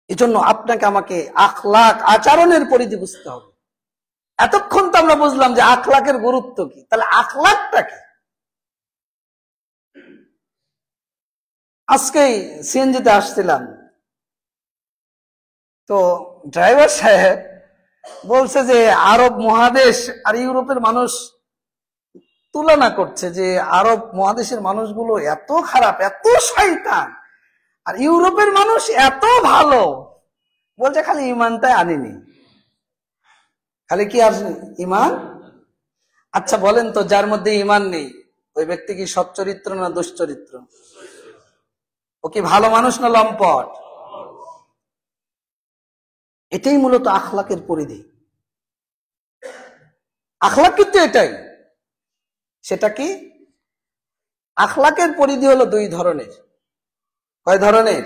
এজন্য আপনাকে আমাকে আখলাক, আচরণের পরিধি বুঝতে হবে। এতক্ষণ তো আমরা বুঝলাম যে আখলাকের গুরুত্ব কি, তাহলে আখলাকটা কি? আজকেই সিএনজিতে আসছিলাম, তো ড্রাইভার সাহেব বলছে যে আরব মহাদেশ আর ইউরোপের মানুষ তুলনা করছে যে আরব মহাদেশের মানুষগুলো এত খারাপ, এত শয়তান, আর ইউরোপের মানুষ এত ভালো। বলছে খালি ইমানটাই আনিনি। খালি কি আর ইমান? আচ্ছা বলেন তো, যার মধ্যে ইমান নেই ওই ব্যক্তি কি সচ্চরিত্র না দুশ্চরিত্র? ও কি ভালো মানুষ না লম্পট? এটাই মূলত আখলাকের পরিধি। আখলাক কিন্তু এটাই। সেটা কি? আখলাকের পরিধি হলো দুই ধরনের। কয় ধরনের?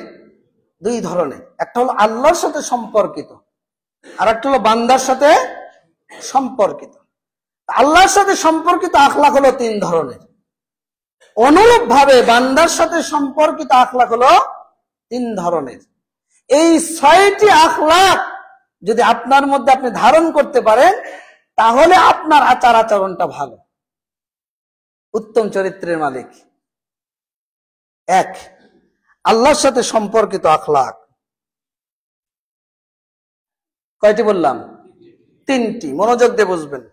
দুই ধরনের। একটা হলো আল্লাহর সাথে সম্পর্কিত, আর একটা হলো বান্দার সাথে সম্পর্কিত। আল্লাহর সাথে সম্পর্কিত আখলাক হলো তিন ধরনের। অনুরূপ ভাবে বান্দার সাথে সম্পর্কিত আখলাক হলো তিন ধরনের। এই ৬টি আখলাক যদি আপনার মধ্যে আপনি ধারণ করতে পারেন, তাহলে আপনার আচার আচরণটা ভালো, উত্তম চরিত্রের মালিক। এক, আল্লাহর সাথে সম্পর্কিত আখলাক। কয়টি বললাম? তিনটি। মনোযোগ দিয়ে বুঝবেন।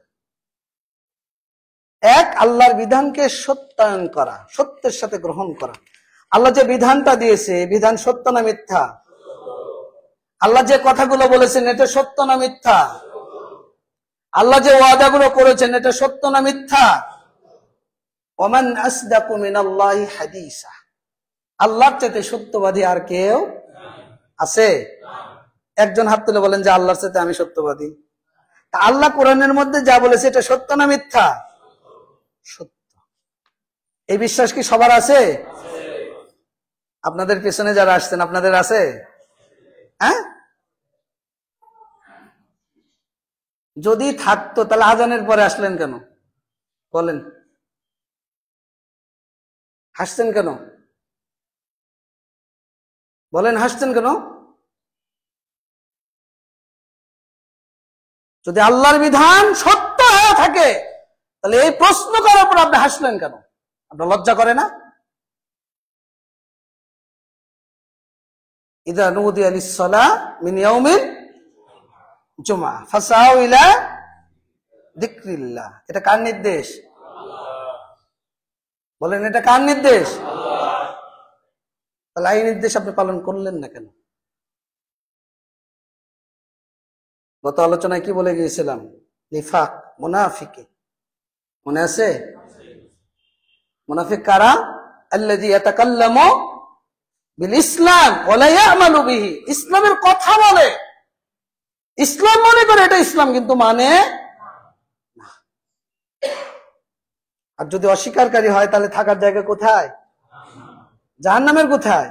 এক, আল্লাহর বিধানকে সত্যায়ন করা, সত্যের সাথে গ্রহণ করা। আল্লাহ যে বিধানটা দিয়েছে, বিধান সত্য না মিথ্যা? আল্লাহ যে কথাগুলো বলেছেন এটা সত্য না মিথ্যা? আল্লাহ যে ওয়াদাগুলো করেছেন এটা সত্য না মিথ্যা? ওমান আসদাকু মিনাল্লাহি হাদিসা, আল্লাহর চাইতে সত্যবাদী আর কেউ আছে? একজন হাত তুলে বলেন যে আল্লাহর চাইতে আমি সত্যবাদী। তা আল্লাহ কোরআনের মধ্যে যা বলেছে এটা সত্য না মিথ্যা? সত্য। এই বিশ্বাস কি সবার আছে? আপনাদের পেছনে যারা আসছেন আপনাদের আছে? হ্যাঁ, যদি থাকতো তাহলে আজানের পরে আসলেন কেন বলেন? হাসছেন কেন বলেন? হাসছেন কেন? যদি আল্লাহর বিধান সত্য হয়ে থাকে তাহলে এই প্রশ্ন করার পর আপনি হাসলেন কেন? আপনার লজ্জা করে না? ইদা নুদিয়া লিস-সালাহ মিন ইয়াউমিল জুমআহ ফাসাউ ইলা যিকরিল্লাহ, এটা কার নির্দেশ? বলেন এটা কার নির্দেশ? তাহলে এই নির্দেশ আপনি পালন করলেন না কেন? গত আলোচনায় কি বলে গিয়েছিলাম? নিফাক, মুনাফিকি, মনে আছে? মুনাফিক কারা? আল্লাযী ইয়াতাকাল্লামু বিল ইসলাম ওয়া লা ইয়ামালু বিহি, ইসলামের কথা বলে, ইসলাম মনে করে এটা ইসলাম, কিন্তু মানে না। আর যদি অস্বীকারী হয় তাহলে থাকার জায়গা কোথায়? জাহান্নামের কোথায়?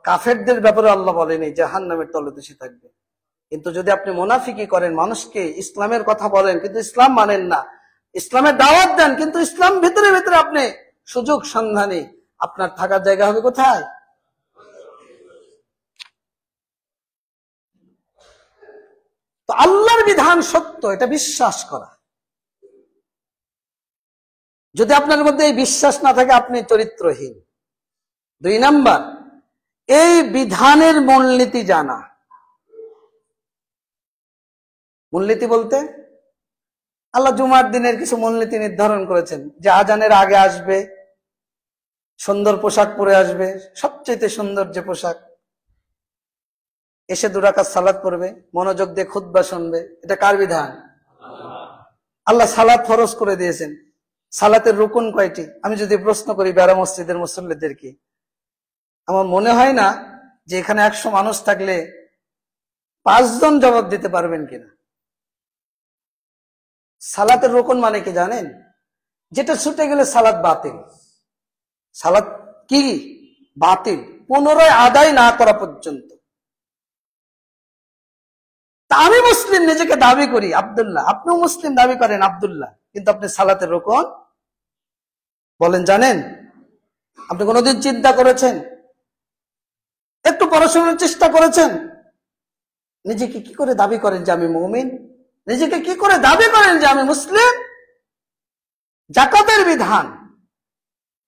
কাফেরদের ব্যাপারে আল্লাহ বলেনি জাহান্নামের তলদেশে থাকবে। কিন্তু যদি আপনি মুনাফিকি করেন, মানুষকে ইসলামের কথা বলেন কিন্তু ইসলাম মানেন না, ইসলামের দাওয়াত দেন কিন্তু ইসলাম ভিতরে ভিতরে আপনি সুযোগ সন্ধানী, আপনার থাকার জায়গা হবে কোথায়? তো আল্লাহর বিধান সত্য এটা বিশ্বাস করা। যদি আপনার মধ্যে এই বিশ্বাস না থাকে আপনি চরিত্রহীন। 2 নাম্বার, এই বিধানের মূলনীতি জানা। মূলনীতি বলতে আল্লাহ জুমার দিনের কিছু মূলনীতি নির্ধারণ করেছেন, যে আজানের আগে আসবে, সুন্দর পোশাক পরে আসবে, সবচেয়ে সুন্দর যে পোশাক, এসে 2 রাকাত সালাত পড়বে, মনোযোগ দিয়ে খুতবা শুনবে। এটা কার বিধান? আল্লাহ সালাত ফরজ করে দিয়েছেন। সালাতের রুকুন কয়টি? আমি যদি প্রশ্ন করি বেড়া মসজিদের মুসল্লিদেরকে, আমার মনে হয় না যে এখানে 100 মানুষ থাকলে 5 জন জবাব দিতে পারবেন কিনা। সালাতের রুকুন মানে কি জানেন? যেটা ছুটে গেলে সালাত বাতিল। সালাত কি বাতিল পুনরায় আদায় না করা পর্যন্ত। তা আমি মুসলিম নিজেকে দাবি করি আব্দুল্লাহ, আপনিও মুসলিম দাবি করেন আব্দুল্লাহ, কিন্তু আপনি সালাতের রুকুন বলেন জানেন? আপনি কোনোদিন চিন্তা করেছেন? একটু পড়াশোনার চেষ্টা করেছেন? নিজেকে কি করে দাবি করেন যে আমি মুমিন? নিজেকে কি করে দাবি করেন যে আমি মুসলিম? যাকাতের বিধান,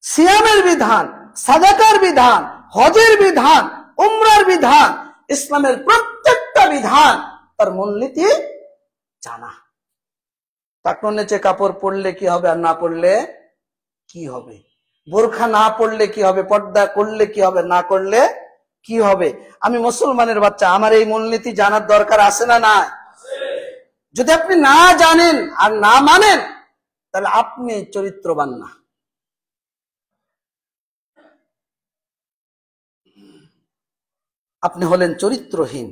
সিয়ামের বিধান, সাদাকার বিধান, হজের বিধান, উমরার বিধান, ইসলামের প্রত্যেকটা বিধান তার মূলনীতি জানা। টাকনোর নিচে কাপড় পরলে কি হবে আর না পরলে কি হবে? বোরখা না পরলে কি হবে? পর্দা করলে কি হবে? না করলে কি হবে? আমি মুসলমানের বাচ্চা, আমার এই মূলনীতি জানার দরকার আছে না না? যদি আপনি না জানেন আর না মানেন তাহলে আপনি চরিত্রবান না। আপনি হলেন চরিত্রহীন।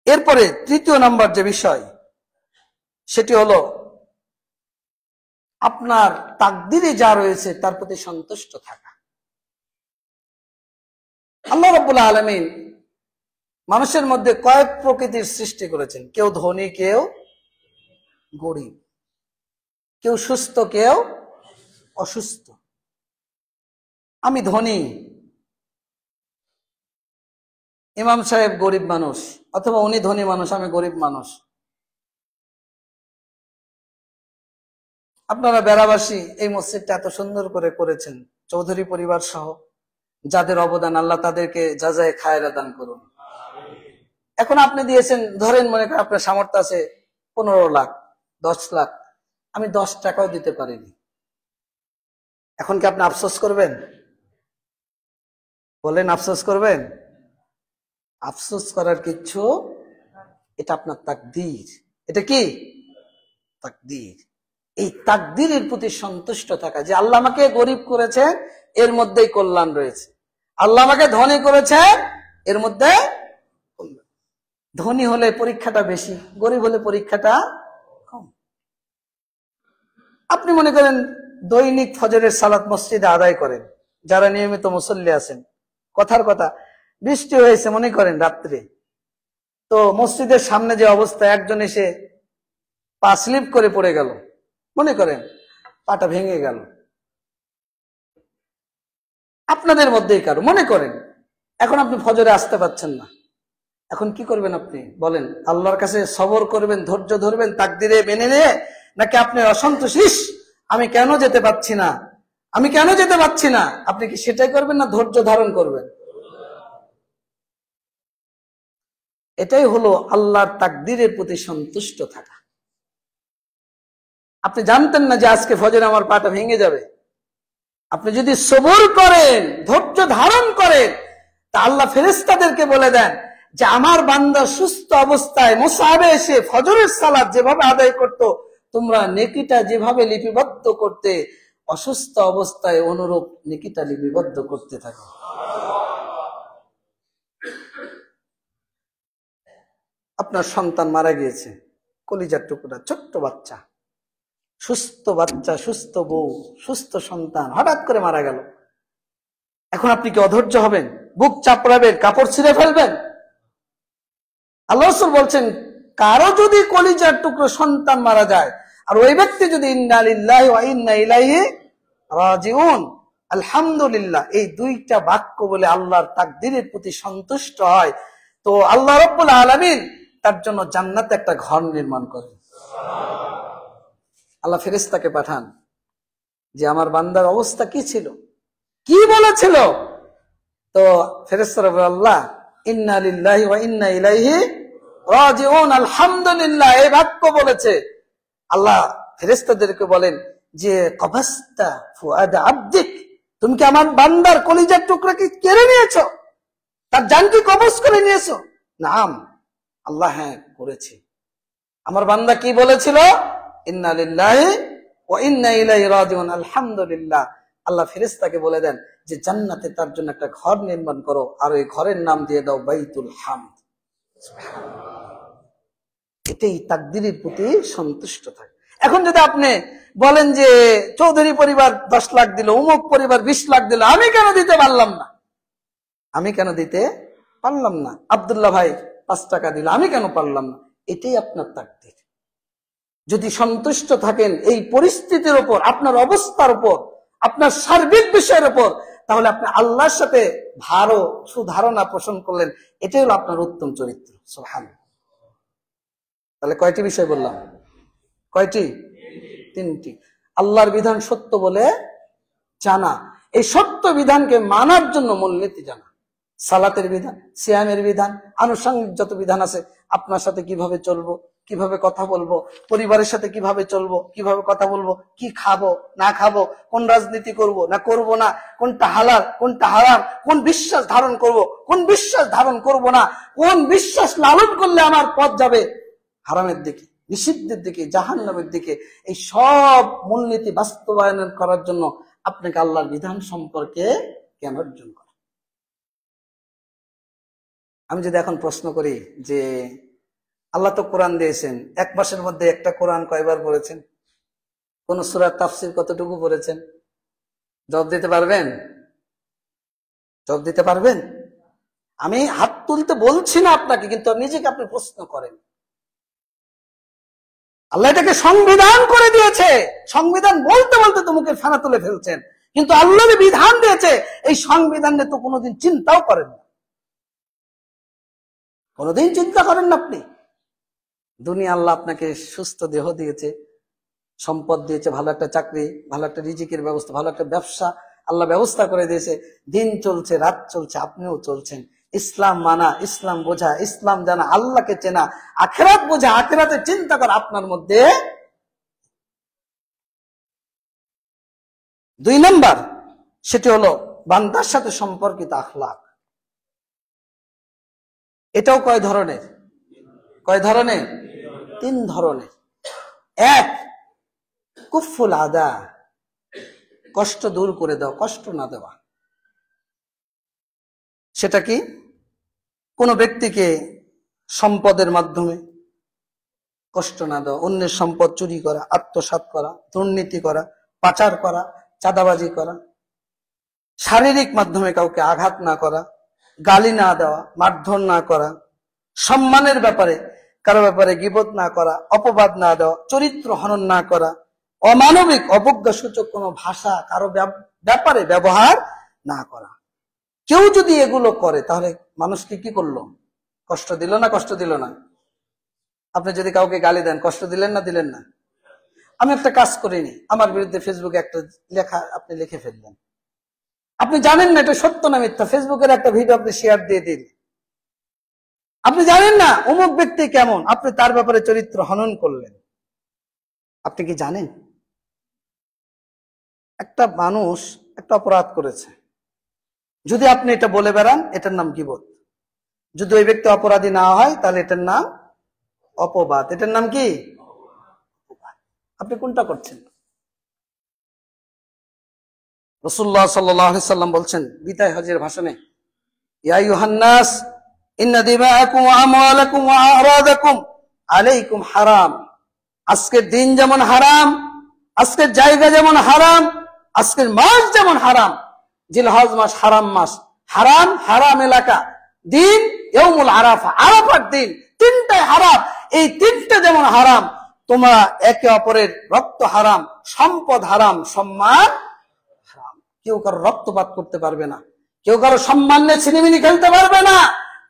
এরপরে 3য় নাম্বার যে বিষয়, সেটি হলো আপনার তাকদিরে যা রয়েছে তার প্রতি সন্তুষ্ট থাকা। আল্লাহ রাব্বুল আলামিন মানুষের মধ্যে কয়েক প্রকৃতির সৃষ্টি করেছেন। কেউ ধনী, কেউ গরিব, কেউ সুস্থ, কেউ অসুস্থ। আমি ধনী, ইমাম সাহেব গরিব মানুষ, অথবা উনি ধনী মানুষ, আমি গরিব মানুষ। আপনারা বেড়াবাসী এই মসজিদটা এত সুন্দর করে করেছেন, চৌধুরী পরিবার সহ, যাদের অবদান আল্লাহ তাদেরকে জাযায়ে খায়রা দান করুন। এখন আপনি দিয়েছেন, ধরেন মনে করেন আপনার সামর্থ্য আছে 15 লাখ, 10 লাখ, আমি 10 টাকাও দিতে পারিনি। এখন কি আপনি আফসোস করবেন? বলেন আফসোস করবেন? আফসোস করার কিচ্ছু, এটা আপনার তাকদীর। এটা কি? তাকদীর। এই তাকদীরের প্রতি সন্তুষ্ট থাকা, যে আল্লাহ আমাকে গরিব করেছে, এর মধ্যেই কল্যাণ রয়েছে। আল্লাহ আমাকে ধনী করেছে, এর মধ্যে ধনী হলে পরীক্ষাটা বেশি, গরিব হলে পরীক্ষাটা কম। আপনি মনে করেন দৈনিক ফজরের সালাত মসজিদে আদায় করেন, যারা নিয়মিত মুসল্লি আছেন, কথার কথা বৃষ্টি হয়েছে মনে করেন রাত্রে, তো মসজিদের সামনে যে অবস্থা, একজন এসে পা স্লিপ করে পড়ে গেল, মনে করেন পাটা ভেঙে গেল, আপনাদের মধ্যেই কারো মনে করেন, এখন আপনি ফজরে আসতে পারছেন না, এখন কি করবেন আপনি বলেন? আল্লাহর কাছে সবর করবেন, ধৈর্য ধরবেন, তাকদিরে মেনে নিয়ে, নাকি আপনি অসন্তোষ, আমি কেন যেতে পারছি না, আমি কেন যেতে পারছি না, আপনি কি সেটাই করবেন না ধৈর্য ধারণ করবেন? এটাই হলো আল্লাহর তাকদিরের প্রতি সন্তুষ্ট থাকা। আপনি জানতেন না যে আজকে ফজরে আমার পাটা ভেঙে যাবে, আপনি যদি সবর করেন, ধৈর্য ধারণ করেন, তা আল্লাহ ফেরেশতাদেরকে বলে দেন যে আমার বান্দা সুস্থ অবস্থায় মুসাহাবে এসে ফজরের সালাত যেভাবে আদায় করত, তোমরা নেকিটা যেভাবে লিপিবদ্ধ করতে, অসুস্থ অবস্থায় অনুরূপ নেকিটা লিপিবদ্ধ করতে থাকো। আপনার সন্তান মারা গিয়েছে, কলিজার টুকরা, ছোট্ট বাচ্চা, সুস্থ বাচ্চা, সুস্থ বউ, সুস্থ সন্তান হঠাৎ করে মারা গেল, এখন আপনি কি অধৈর্য হবেন, বুক চাপড়াবেন, কাপড় ছিঁড়ে ফেলবেন? আল্লাহ রাসূল বলছেন, কারো যদি কলিজার টুকরো সন্তান মারা যায়, আর ওই ব্যক্তি যদি ইন্না লিল্লাহি ওয়া ইন্না ইলাইহি রাজিউন, আলহামদুলিল্লাহ, এই দুইটা বাক্য বলে আল্লাহর তাকদীরের প্রতি সন্তুষ্ট হয়, তো আল্লাহ রাব্বুল আলামিন তার জন্য জান্নাতে একটা ঘর নির্মাণ করেন। আল্লাহ ফেরেশতাকে পাঠান যে আমার বান্দার অবস্থা কি ছিল, কি বলেছিল, তো ফেরেশতারা বলে, আল্লাহ ইন্না লিল্লাহি ওয়া ইন্না ইলাইহি রাজিউন, আলহামদুলিল্লাহ, এই বাক্য বলেছে। আল্লাহ ফেরেশতাদেরকে বলেন যে কবাস্তা ফুআদ আবদিক, তুমি কি আমার বান্দার কলিজার টুকরাকে কেড়ে নিয়েছো, তার জান কি কবজ করে নিয়েছো? নাম, আল্লাহ হ্যাঁ করেছি। আমার বান্দা কি বলেছিল? ইন্না লিল্লাহি ওয়া ইন্না ইলাইহি রাজিউন, আলহামদুলিল্লাহ। আল্লাহ ফেরেশতাকে বলে দেন যে জান্নাতে তার জন্য একটা ঘর নির্মাণ করো, আর ওই ঘরের নাম দিয়ে দাও বাইতুল হামদ। এটাই তাকদীরের প্রতি সন্তুষ্ট থাকে। এখন যদি আপনি বলেন যে চৌধুরী পরিবার 10 লাখ দিল, অমুক পরিবার 20 লাখ দিল, আমি কেন দিতে পারলাম না, আমি কেন দিতে পারলাম না, আব্দুল্লাহ ভাই 5 টাকা দিল, আমি কেন পারলাম না, এটাই আপনার তাকদীর। যদি সন্তুষ্ট থাকেন এই পরিস্থিতির উপর, আপনার অবস্থার উপর, আপনার সার্বিক বিষয়ের উপর, তাহলে আপনি আল্লাহর সাথে ভালো সুধারণা পোষণ করলেন, এটাই হলো আপনার উত্তম চরিত্র। সুবহানাল্লাহ। তাহলে কয়টি বিষয় বললাম? কয়টি? 3টি। আল্লাহর বিধান সত্য বলে জানা, এই সত্য বিধানকে মানার জন্য মূলনীতি জানা, সালাতের বিধান, সিয়ামের বিধান, আনুষঙ্গিক যত বিধান আছে, আপনার সাথে কিভাবে চলবো, কিভাবে কথা বলবো, পরিবারের সাথে কিভাবে চলবো, কিভাবে কথা বলবো, কি খাবো না খাবো, কোন রাজনীতি করব না করব না, কোনটা হালাল কোনটা হারাম, কোন বিশ্বাস ধারণ করব, কোন বিশ্বাস ধারণ করব না, কোন বিশ্বাস লালন করলে আমার পথ যাবে হারামের দিকে, নিষিদ্ধের দিকে, জাহান্নামের দিকে, এই সব মূলনীতি বাস্তবায়ন করার জন্য আপনাকে আল্লাহর বিধান সম্পর্কে জ্ঞান অর্জন করা। আমি যদি এখন প্রশ্ন করি যে আল্লাহ তো কোরআন দিয়েছেন, এক মাসের মধ্যে একটা কোরআন কয়বার পড়েছেন, কোন সূরার তাফসীর কতটুকু পড়েছেন, জবাব দিতে পারবেন? জবাব দিতে পারবেন? আমি হাত তুলতে বলছি না আপনাকে, কিন্তু নিজেকে আপনি প্রশ্ন করেন। আল্লাহ এটাকে সংবিধান করে দিয়েছে, সংবিধান বলতে বলতে তো মুখের ফেনা তুলে ফেলছেন, কিন্তু আল্লাহ যে বিধান দিয়েছে, এই সংবিধান নিয়ে তো কোনোদিন চিন্তাও করেন না, কোনোদিন চিন্তা করেন না আপনি। দুনিয়া আল্লাহ আপনাকে সুস্থ দেহ দিয়েছে, সম্পদ দিয়েছে, ভালো একটা চাকরি, ভালো একটা রিজিকের ব্যবস্থা, ভালো একটা ব্যবসা আল্লাহ ব্যবস্থা করে দিয়েছে, দিন চলছে, রাত চলছে, আপনিও চলছেন। ইসলাম মানা, ইসলাম বোঝা, ইসলাম জানা, আল্লাহকে চেনা, আখিরাত বোঝা, আখিরাতের চিন্তা করা আপনার মধ্যে। 2 নাম্বার, সেটি হলো বান্দার সাথে সম্পর্কিত আখলাক। এটাও কয় ধরনের? কয় ধরনের? 3 ধরনের। এক, কুফুল আদা, কষ্ট দূর করে দাও, কষ্ট না দেওয়া। সেটা কি? কোনো ব্যক্তিকে সম্পদের মাধ্যমে কষ্ট না দেওয়া, অন্যের সম্পদ চুরি করা, আত্মসাৎ করা, দুর্নীতি করা, পাচার করা, চাঁদাবাজি করা, শারীরিক মাধ্যমে কাউকে আঘাত না করা, গালি না দেওয়া, মারধর না করা, সম্মানের ব্যাপারে কারো ব্যাপারে গীবত না করা, অপবাদ না দেওয়া, চরিত্র হনন না করা, অমানবিক অবজ্ঞাসূচক কোনো ভাষা কারো ব্যাপারে ব্যবহার না করা। কেউ যদি এগুলো করে তাহলে মানুষকে কি করলো? কষ্ট দিল না? কষ্ট দিল না? আপনি যদি কাউকে গালি দেন, কষ্ট দিলেন না? দিলেন না? আমি একটা কাজ করিনি, আমার বিরুদ্ধে ফেসবুকে একটা লেখা আপনি লিখে ফেললেন, আপনি জানেন না এটা সত্য না মিথ্যা, ফেসবুকের একটা ভিডিও আপনি শেয়ার দিয়ে দিন, আপনি জানেন না অমুক ব্যক্তি কেমন, আপনি তার ব্যাপারে চরিত্র হনন করলেন। আপনি কি জানেন একটা মানুষ একটা অপরাধ করেছে, যদি আপনি এটা বলে বেড়ান এটার নাম গীবত। যদি ওই ব্যক্তি অপরাধী না হয় তাহলে এটার নাম অপবাদ। এটার নাম কি? আপনি কোনটা করছেন? রাসূলুল্লাহ সাল্লাল্লাহু আলাইহি সাল্লাম বলছেন বিদায় হজের ভাষণে, ইয়া আইয়ুহান নাস ইন্না দিমাআকুম ওয়া আমওয়ালাকুম ওয়া আরাদাকুম আলাইকুম হারাম। আজকের দিন যেমন হারাম, আজকের জায়গা যেমন হারাম, আজকের মাস যেমন হারাম, জিলহজ মাস হারাম মাস, হারাম হারাম এলাকা, দিন ইয়াউমুল আরাফা, আরাফার দিন, তিনটাই হারাম। এই তিনটা যেমন হারাম, তোমরা একে অপরের রক্ত হারাম, সম্পদ হারাম, সম্মান হারাম। কেউ কারো রক্তপাত করতে পারবে না, কেউ কারো সম্মান নিয়ে ছিনিমিনি খেলতে পারবে না,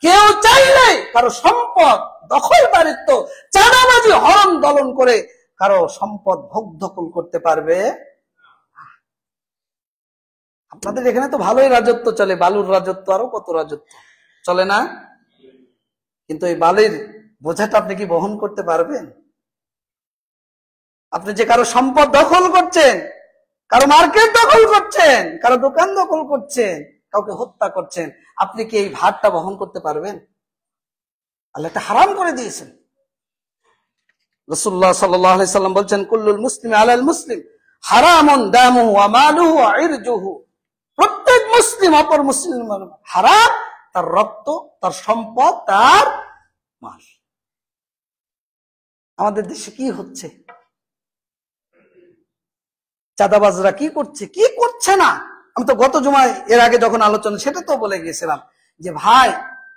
কেউ চাইলে কারো সম্পদ দখলদারিত্ব, চাঁদাবাজি, হরণ দলন করে কারো সম্পদ ভোগ দখল করতে পারবে। আপনাদের এখানে তো ভালোই রাজত্ব চলে, বালুর রাজত্ব, আরো কত রাজত্ব চলে না? কিন্তু এই বালির বোঝাটা আপনি কি বহন করতে পারবেন? আপনি যে কারো সম্পদ দখল করছেন, কারো মার্কেট দখল করছেন, কারো দোকান দখল করছেন, কাউকে হত্যা করছেন, আপনি কি এই ভারটা বহন করতে পারবেন? আল্লাহ এটা হারাম করে দিয়েছেন। রাসূলুল্লাহ সাল্লাল্লাহু আলাইহি সাল্লাম বলছেন, কুল্লুল মুসলিমি আলাল মুসলিম হারামুন দামুহু ওয়া মালুহু ওয়া ইরজুহু। প্রত্যেক মুসলিম অপর মুসলিমের হারাম, তার রক্ত, তার সম্পদ, তার মাল। আমাদের দেশে কি হচ্ছে? চাঁদাবাজরা কি করছে, কি করছে না? আমি তো গত জুমায় এর আগে যখন আলোচনা সেটা তো বলে গিয়েছিলাম যে ভাই,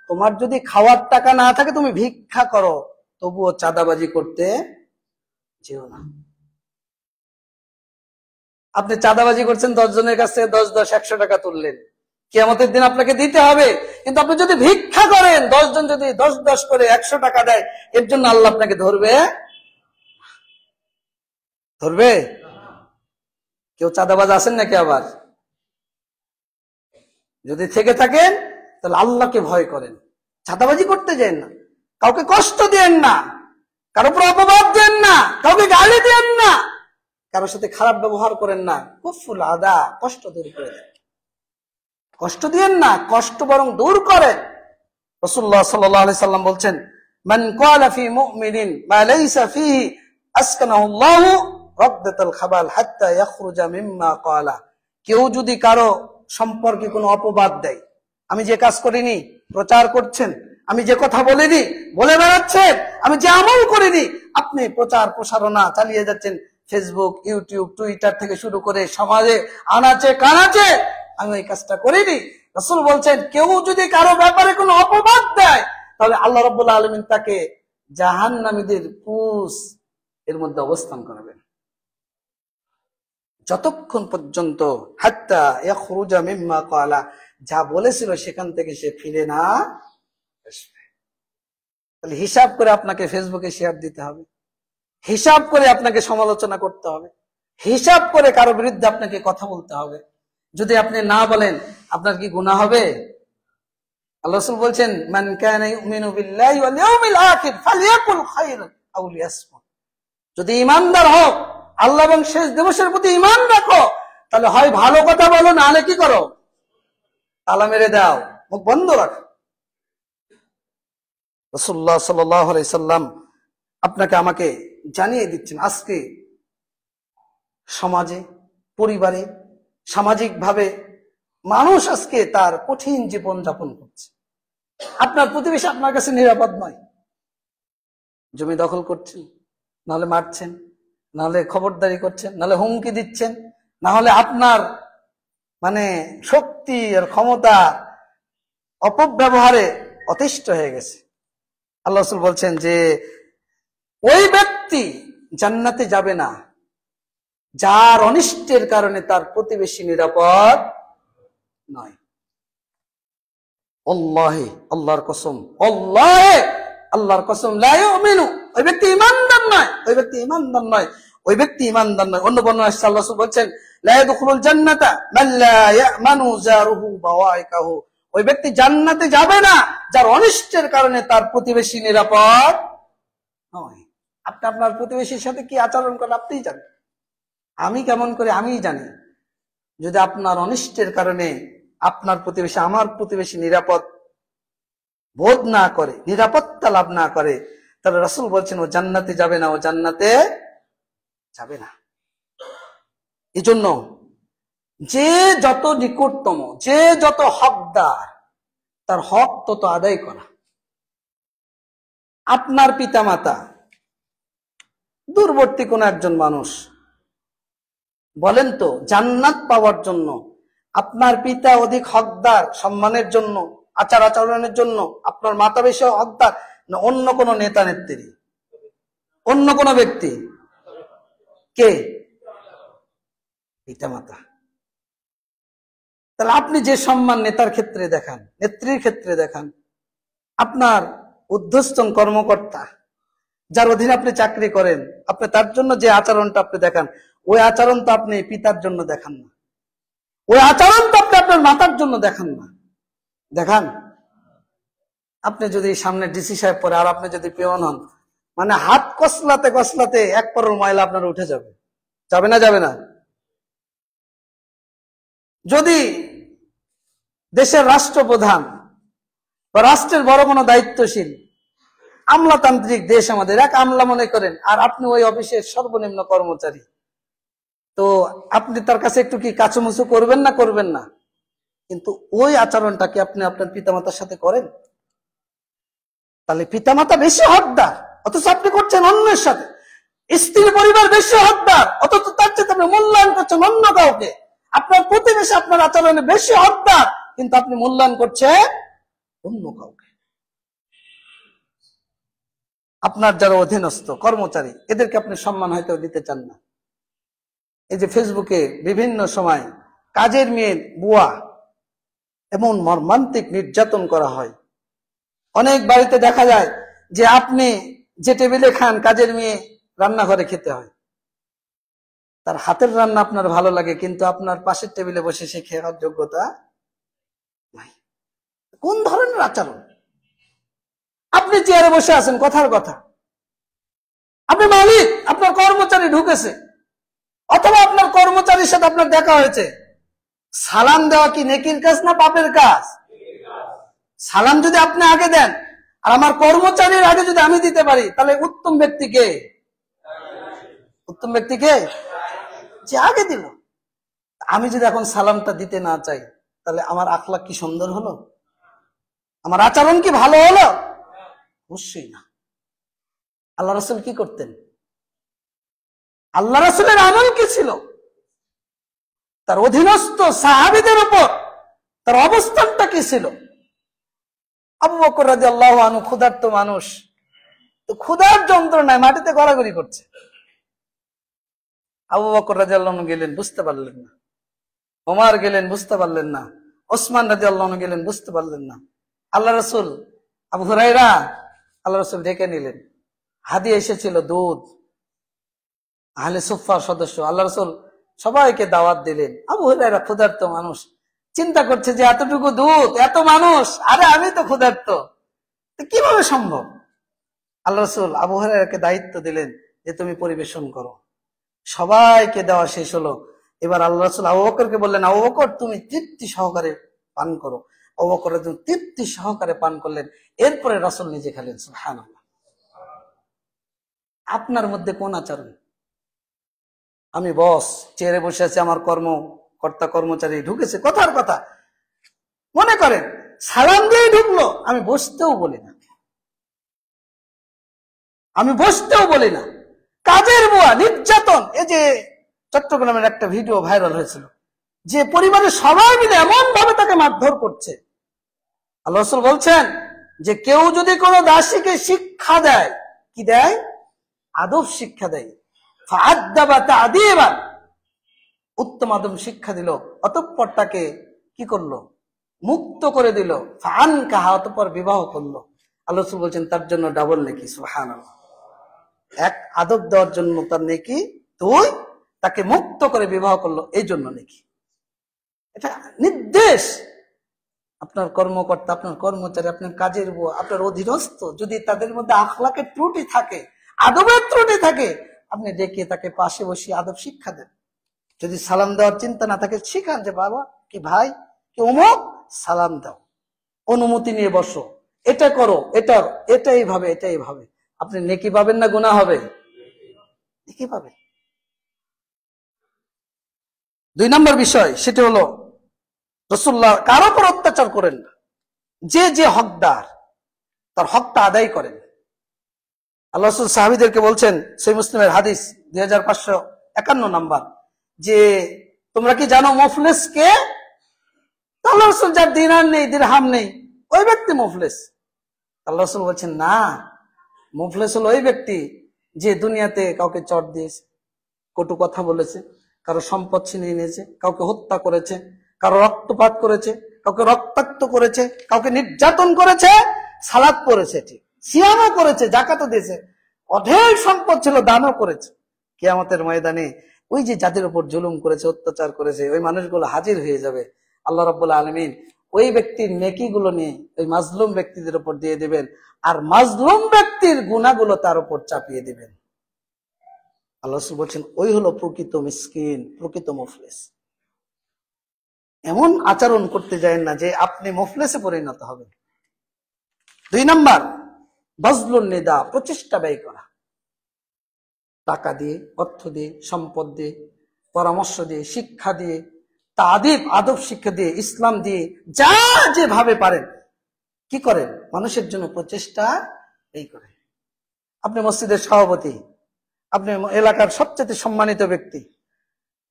তোমার যদি খাওয়ার টাকা না থাকে তুমি ভিক্ষা করো, তবুও চাঁদাবাজি করতে যেও না। আপনি চাঁদাবাজি করছেন, 10 জনের কাছ থেকে 10 100 টাকা তুললেন, কিয়ামতের দিন আপনাকে দিতে হবে। কিন্তু আপনি যদি ভিক্ষা করেন, 10 জন যদি 10 করে 100 টাকা দেয়, এর জন্য আল্লাহ আপনাকে ধরবে? ধরবে? কেউ চাঁদাবাজ আছেন নাকি? আবার যদি থেকে থাকেন তাহলে আল্লাহকে ভয় করেন, চাঁদাবাজি করতে যান না, কাউকে কষ্ট দেন না, কারো উপর অপবাদ দেন না, কাউকে গালি দেন না, কারোর সাথে খারাপ ব্যবহার করেন না। কুফুল আদা, কষ্ট দূর করে দেন, কষ্ট দিয়েন না, কষ্ট বরং দূর করেন। রাসূলুল্লাহ সাল্লাল্লাহু আলাইহি সাল্লাম বলছেন, মান ক্বালা ফি মুমিনিন মা লাইসা ফিহি আসকানাহুল্লাহু রাদ্দাতাল খাবাল হাত্তা ইয়াখরুজা মিম্মা ক্বালা। কেউ যদি কারো সম্পর্কে কোনো অপবাদ দেয়, আমি যে কাজ করিনি প্রচার করছেন, আমি যে কথা বলিনি বলে বেড়াচ্ছেন, আমি যে আমল করিনি আপনি প্রচার প্রসারণা চালিয়ে যাচ্ছেন, ফেসবুক, ইউটিউব, টুইটার থেকে শুরু করে সমাজে আনাচে কানাচে, আমি এই কাজটা করিনি। রাসূল বলছেন, কেউ যদি কারো ব্যাপারে কোনো অপবাদ দেয় তাহলে আল্লাহ রাব্বুল আলামিন তাকে জাহান্নামীদের পুষ এর মধ্যে অবস্থান করাবেন, যতক্ষণ পর্যন্ত হাত্তা ইয়াখরুজা মিম্মা ক্বালা, যা বলেছিল সেখান থেকে সে ফিরে না আসবে। তাহলে হিসাব করে আপনাকে ফেসবুকে শেয়ার দিতে হবে, হিসাব করে আপনাকে সমালোচনা করতে হবে, হিসাব করে কারো বিরুদ্ধে আপনাকে কথা বলতে হবে। যদি আপনি না বলেন আপনার কি গুনাহ হবে? আল্লাহ রাসূল বলছেন, মান কানা ইউমিনু বিল্লাহি ওয়াল ইয়াউমিল আখির ফালইয়াকুল খায়রান আও লিয়াসমুত। যদি ঈমানদার হও, আল্লাহ এবং শেষ দিবসের প্রতি ঈমান রাখো, তাহলে হয় ভালো কথা বলো, না হলে কি করো? তালা মেরে দাও, মুখ বন্ধ রাখো। রাসূলুল্লাহ সাল্লাল্লাহু আলাইহি সাল্লাম আপনাকে আমাকে জানিয়ে দিচ্ছেন, আজকে সমাজে, পরিবারে, সামাজিক ভাবে মানুষ আজকে তার কঠিন জীবন যাপন করছে। আপনার প্রতিবেশী আপনার কাছে নিরাপদ নয়। জমি দখল করছেন, নাহলে মারছেন, নাহলে খবরদারি করছেন, নাহলে হুমকি দিচ্ছেন, না হলে আপনার শক্তি আর ক্ষমতা অপব্যবহারে অতিষ্ঠ হয়ে গেছে। আল্লাহ রাসূল বলছেন যে ওই ব্যক্তি জান্নাতে যাবে না যার অনিষ্টের কারণে তার প্রতিবেশী নিরাপদ নয়। আল্লাহে, আল্লাহর কসম, আল্লাহে, আল্লাহর কসম, লা ইউমিনু, ওই ব্যক্তি ঈমানদার নয়, ওই ব্যক্তি ঈমানদার নয়, ওই ব্যক্তি ঈমানদার নয়। অন্য বর্ণনায় আল্লাহ রাসূল বলছেন লা ইয়াদখুলুল জান্নাতা মান লা ইয়ামানু জারুহু বাওয়াইকাহু, ওই ব্যক্তি জান্নাতে যাবে না যার অনিষ্টের কারণে তার প্রতিবেশী নিরাপদ নয়। আপনি আপনার প্রতিবেশীর সাথে কি আচরণ করেন আপনিই জানেন, আমি কেমন করে আমিই জানি। যদি আপনার অনিষ্টের কারণে আপনার প্রতিবেশী, আমার প্রতিবেশী নিরাপদ বোধ না করে, নিরাপত্তা লাভ না করে, তাহলে রাসূল বলছেন ও জান্নাতে যাবে না, ও জান্নাতে যাবে না। এজন্য যে যত নিকটতম, যে যত হকদার, তার হক তত আদায় করা। আপনার পিতামাতা দূরবর্তী কোন একজন মানুষ, বলেন তো জান্নাত পাওয়ার জন্য আপনার পিতা অধিক হকদার, সম্মানের জন্য, আচার আচরণের জন্য আপনার মাতা বেশি হকদার, না অন্য কোন নেতা নেত্রী, অন্য কোন ব্যক্তি? কে? পিতামাতা। তাহলে আপনি যে সম্মান নেতার ক্ষেত্রে দেখান, নেত্রীর ক্ষেত্রে দেখান, আপনার ঊর্ধ্বতন কর্মকর্তা যার অধীনে আপনি চাকরি করেন, আপনি তার জন্য যে আচরণটা আপনি দেখান, ওই আচরণ তো আপনি পিতার জন্য দেখান না, ওই আচরণ তো আপনি আপনার মাতার জন্য দেখান না। দেখান? আপনি যদি সামনে ডিসি সাহেব পরে আর আপনি যদি পিয়ন হন, হাত কসলাতে কসলাতে এক পরল ময়লা আপনার উঠে যাবে। যাবে না? যাবে না? যদি দেশের রাষ্ট্রপ্রধান বা রাষ্ট্রের বড় কোনো দায়িত্বশীল, আমলাতান্ত্রিক দেশ আমাদের, এক আমলা মনে করেন, আর আপনি ওই অফিসের সর্বনিম্ন কর্মচারী, তো আপনি তার কাছে একটু কি কাচুমুচু করবেন না? করবেন না? কিন্তু ওই আচরণটা কি আপনি আপনার পিতামাতার সাথে করেন? তাহলে পিতামাতা বেশি হকদার, অথচ আপনি করছেন অন্যের সাথে। স্ত্রীর পরিবার বেশি হকদার, অথচ তার চেয়ে আপনি মূল্যায়ন করছেন অন্য কাউকে। আপনার প্রতিবেশী আপনার আচরণে বেশি হকদার, কিন্তু আপনি মূল্যায়ন করছেন অন্য কাউকে। আপনার যারা অধীনস্থ কর্মচারী, এদেরকে আপনি সম্মান হয়তো দিতে চান না। এই যে ফেসবুকে বিভিন্ন সময় কাজের মেয়ে বুয়া এমন মর্মান্তিক নির্যাতন করা হয়। অনেক বাড়িতে দেখা যায় যে আপনি যে টেবিলে খান, কাজের মেয়ে রান্নাঘরে খেতে হয়। তার হাতের রান্না আপনার ভালো লাগে, কিন্তু আপনার পাশের টেবিলে বসে সে খাওয়ার যোগ্যতা নাই। কোন ধরনের আচরণ? আপনি চেয়ারে বসে আছেন, কথার কথা, আপনি মালিক, আপনার কর্মচারী ঢুকেছে, অথবা আপনার কর্মচারীর সাথে আপনার দেখা হয়েছে, সালাম দেওয়া কি নেকির কাজ না পাপের কাজ? সালাম যদি আপনি আগে দেন আর আমার কর্মচারীর আগে যদি আমি দিতে পারি, তাহলে উত্তম ব্যক্তি কে? উত্তম ব্যক্তি কে? যে আগে দিল। আমি যদি এখন সালামটা দিতে না চাই, তাহলে আমার আখলাক কি সুন্দর হলো? আমার আচরণ কি ভালো হলো? অবশ্যই না। আল্লাহ রাসূল কি করতেন? আল্লাহ রাসূলের আমল কি ছিল? তার অধীনস্থ সাহাবীদের উপর তার অবস্থানটা কি ছিল? আবু বকর রাদিয়াল্লাহু আনহু ক্ষুধার্ত মানুষ, তো ক্ষুধার যন্ত্রণায় মাটিতে গড়াগড়ি করছে। আবু বকর রাদিয়াল্লাহু আনহু গেলেন, বুঝতে পারলেন না। ওমর গেলেন, বুঝতে পারলেন না। ওসমান রাদিয়াল্লাহু আনহু গেলেন, বুঝতে পারলেন না। আল্লাহ রাসূল, আবু হুরায়রা, আল্লাহ রাসূল ডেকে নিলেন। হাদিয়া এসেছিল দুধ, আহলে সুফফার সদস্য। আল্লাহ রাসূল সবাইকে দাওয়াত দিলেন। আবু হুরায়রা ক্ষুধার্ত মানুষ, চিন্তা করছে যে এতটুকু দুধ, এত মানুষ, আরে আমি তো ক্ষুধার্ত, কিভাবে সম্ভব? আল্লাহ রাসূল আবু হুরায়রাকে দায়িত্ব দিলেন যে তুমি পরিবেশন করো। সবাইকে দেওয়া শেষ হলো। এবার আল্লাহ রাসূল আবু বকরকে বললেন, আবু বকর তুমি তৃপ্তি সহকারে পান করো। আবু বকর রাদিয়াল্লাহু আনহু তৃপ্তি সহকারে পান করলেন। এরপরে রাসূল নিজে খেলেন। সুবহানাল্লাহ। আপনার মধ্যে কোন আচরণ? আমি বস, চেয়ারে বসে আছি, আমার কর্মকর্তা কর্মচারী ঢুকেছে, কথার কথা মনে করেন সালাম দিয়ে ঢুকলো, আমি বসতেও বলি না, কাজের বুয়া নির্যাতন। এই যে চট্টগ্রামের একটা ভিডিও ভাইরাল হয়েছিল, যে পরিবারের সবাই মিলে এমন ভাবে তাকে মারধর করছে। আল্লাহ রাসূল বলছেন যে কেউ যদি কোনো দাসীকে শিক্ষা দেয়, কি দেয়? আদব শিক্ষা দেয়। ফাআদ্দাবা তা'দীবান, উত্তম আদব শিক্ষা দিল, অতঃপর তাকে কি করলো? মুক্ত করে দিল। ফাআনকাহা, অতঃপর বিবাহ করলো। আল্লাহ রাসূল বলছেন তার জন্য ডাবল নেকি। সুবহানাল্লাহ। এক, আদব দেওয়ার জন্য তার নেকি, দুই, তাকে মুক্ত করে বিবাহ করলো এই জন্য নেকি। এটা নির্দেশ। আপনার কর্মকর্তা, আপনার কর্মচারী, আপনার কাজের বুয়া, আপনার অধীনস্থ, যদি তাদের মধ্যে আখলাকের ত্রুটি থাকে, আদবের ত্রুটি থাকে, আপনি ডেকে তাকে পাশে বসিয়ে আদব শিক্ষা দেন। যদি সালাম দেওয়ার চিন্তা না থাকে, শিখান যে বাবা, কি ভাই, কি অমুক, সালাম দাও, অনুমতি নিয়ে বসো, এটা করো, এটা এইভাবে, এটা এইভাবে। আপনি নেকি পাবেন না গুনাহ হবে? নেকি পাবেন। 2 নম্বর বিষয়, সেটা হলো রাসূলুল্লাহ কারো উপর অত্যাচার করেন না। যে হকদার তার হকটা আদায় করেন। আল্লাহ রাসূল সাহাবীদেরকে বলছেন, সহিহ মুসলিমের হাদিস 2551 নাম্বার, যে তোমরা কি জানো মুফলিস কে? আল্লাহ রাসূল যার দিনার নেই, দিরহাম নেই, ওই ব্যক্তি মুফলিস। আল্লাহ রাসূল বলছেন না, মুফলিস হলো ওই ব্যক্তি যে দুনিয়াতে কাউকে চট দিয়েছে, কটু কথা বলেছে, কারো সম্পদ ছিনিয়ে নিয়েছে, কাউকে হত্যা করেছে, কারো রক্তপাত করেছে, কাউকে রক্তাক্ত করেছে, কাউকে নির্যাতন করেছে, সালাত পড়েছে, ঠিক সিয়ামও করেছে, যাকাতও দিয়েছে, অঢেল সম্পদ ছিল, দানও করেছে। কিয়ামতের ময়দানে ওই যে যাদের উপর জুলুম করেছে, অত্যাচার করেছে, ওই মানুষগুলো হাজির হয়ে যাবে। আল্লাহ রাব্বুল আলামিন ওই ব্যক্তির নেকিগুলো নিয়ে ওই মাজলুম ব্যক্তিদের উপর দিয়ে দিবেন, আর মাজলুম ব্যক্তির গুনাহগুলো তার উপর চাপিয়ে দিবেন। আল্লাহ রাসূল বলছেন ওই হলো প্রকৃত মিসকিন, প্রকৃত মুফলিস। এমন আচরণ করতে যায় না যে আপনি মুফলিসে পরিণত হবেন। 2 নাম্বার, বাজলুন নিদা, প্রচেষ্টা ব্যয় করা। টাকা দিয়ে, অর্থ দিয়ে, সম্পদ দিয়ে, পরামর্শ দিয়ে, শিক্ষা দিয়ে, তাদিব আদব শিক্ষা দিয়ে, ইসলাম দিয়ে, যা যেভাবে পারেন কি করেন? মানুষের জন্য প্রচেষ্টা এই করেন। আপনি মসজিদের সভাপতি, আপনি এলাকার সবচেয়ে সম্মানিত ব্যক্তি,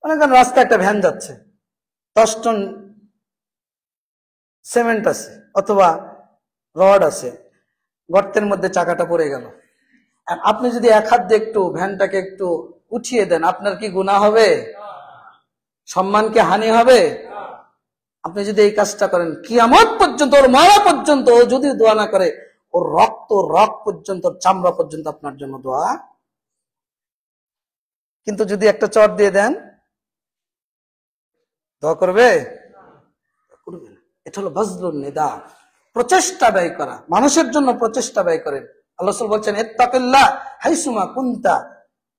মনে করেন রাস্তায় একটা ভ্যান যাচ্ছে, 10 টন সিমেন্ট আছে অথবা রড আছে, গর্তের মধ্যে চাকাটা পড়ে গেল, আর আপনি যদি এক হাত দিয়ে একটু ভ্যানটাকে একটু উঠিয়ে দেন, আপনার কি গুনাহ হবে? সম্মান কি হানি হবে? আপনি যদি এই কাজটা করেন, কিয়ামত পর্যন্ত, ওর মরা পর্যন্ত, ও যদি দোয়া না করে, ওর রক পর্যন্ত, চামড়া পর্যন্ত আপনার জন্য দোয়া। কিন্তু যদি একটা চট দিয়ে দেন, দোয়া করবে? করবে না। এটা হলো বাজলুন নিদা, প্রচেষ্টা ব্যয় করা, মানুষের জন্য প্রচেষ্টা ব্যয় করেন। আল্লাহ রাসূল বলছেন ইত্তাকিল্লাহ হাইসুমা কুনতা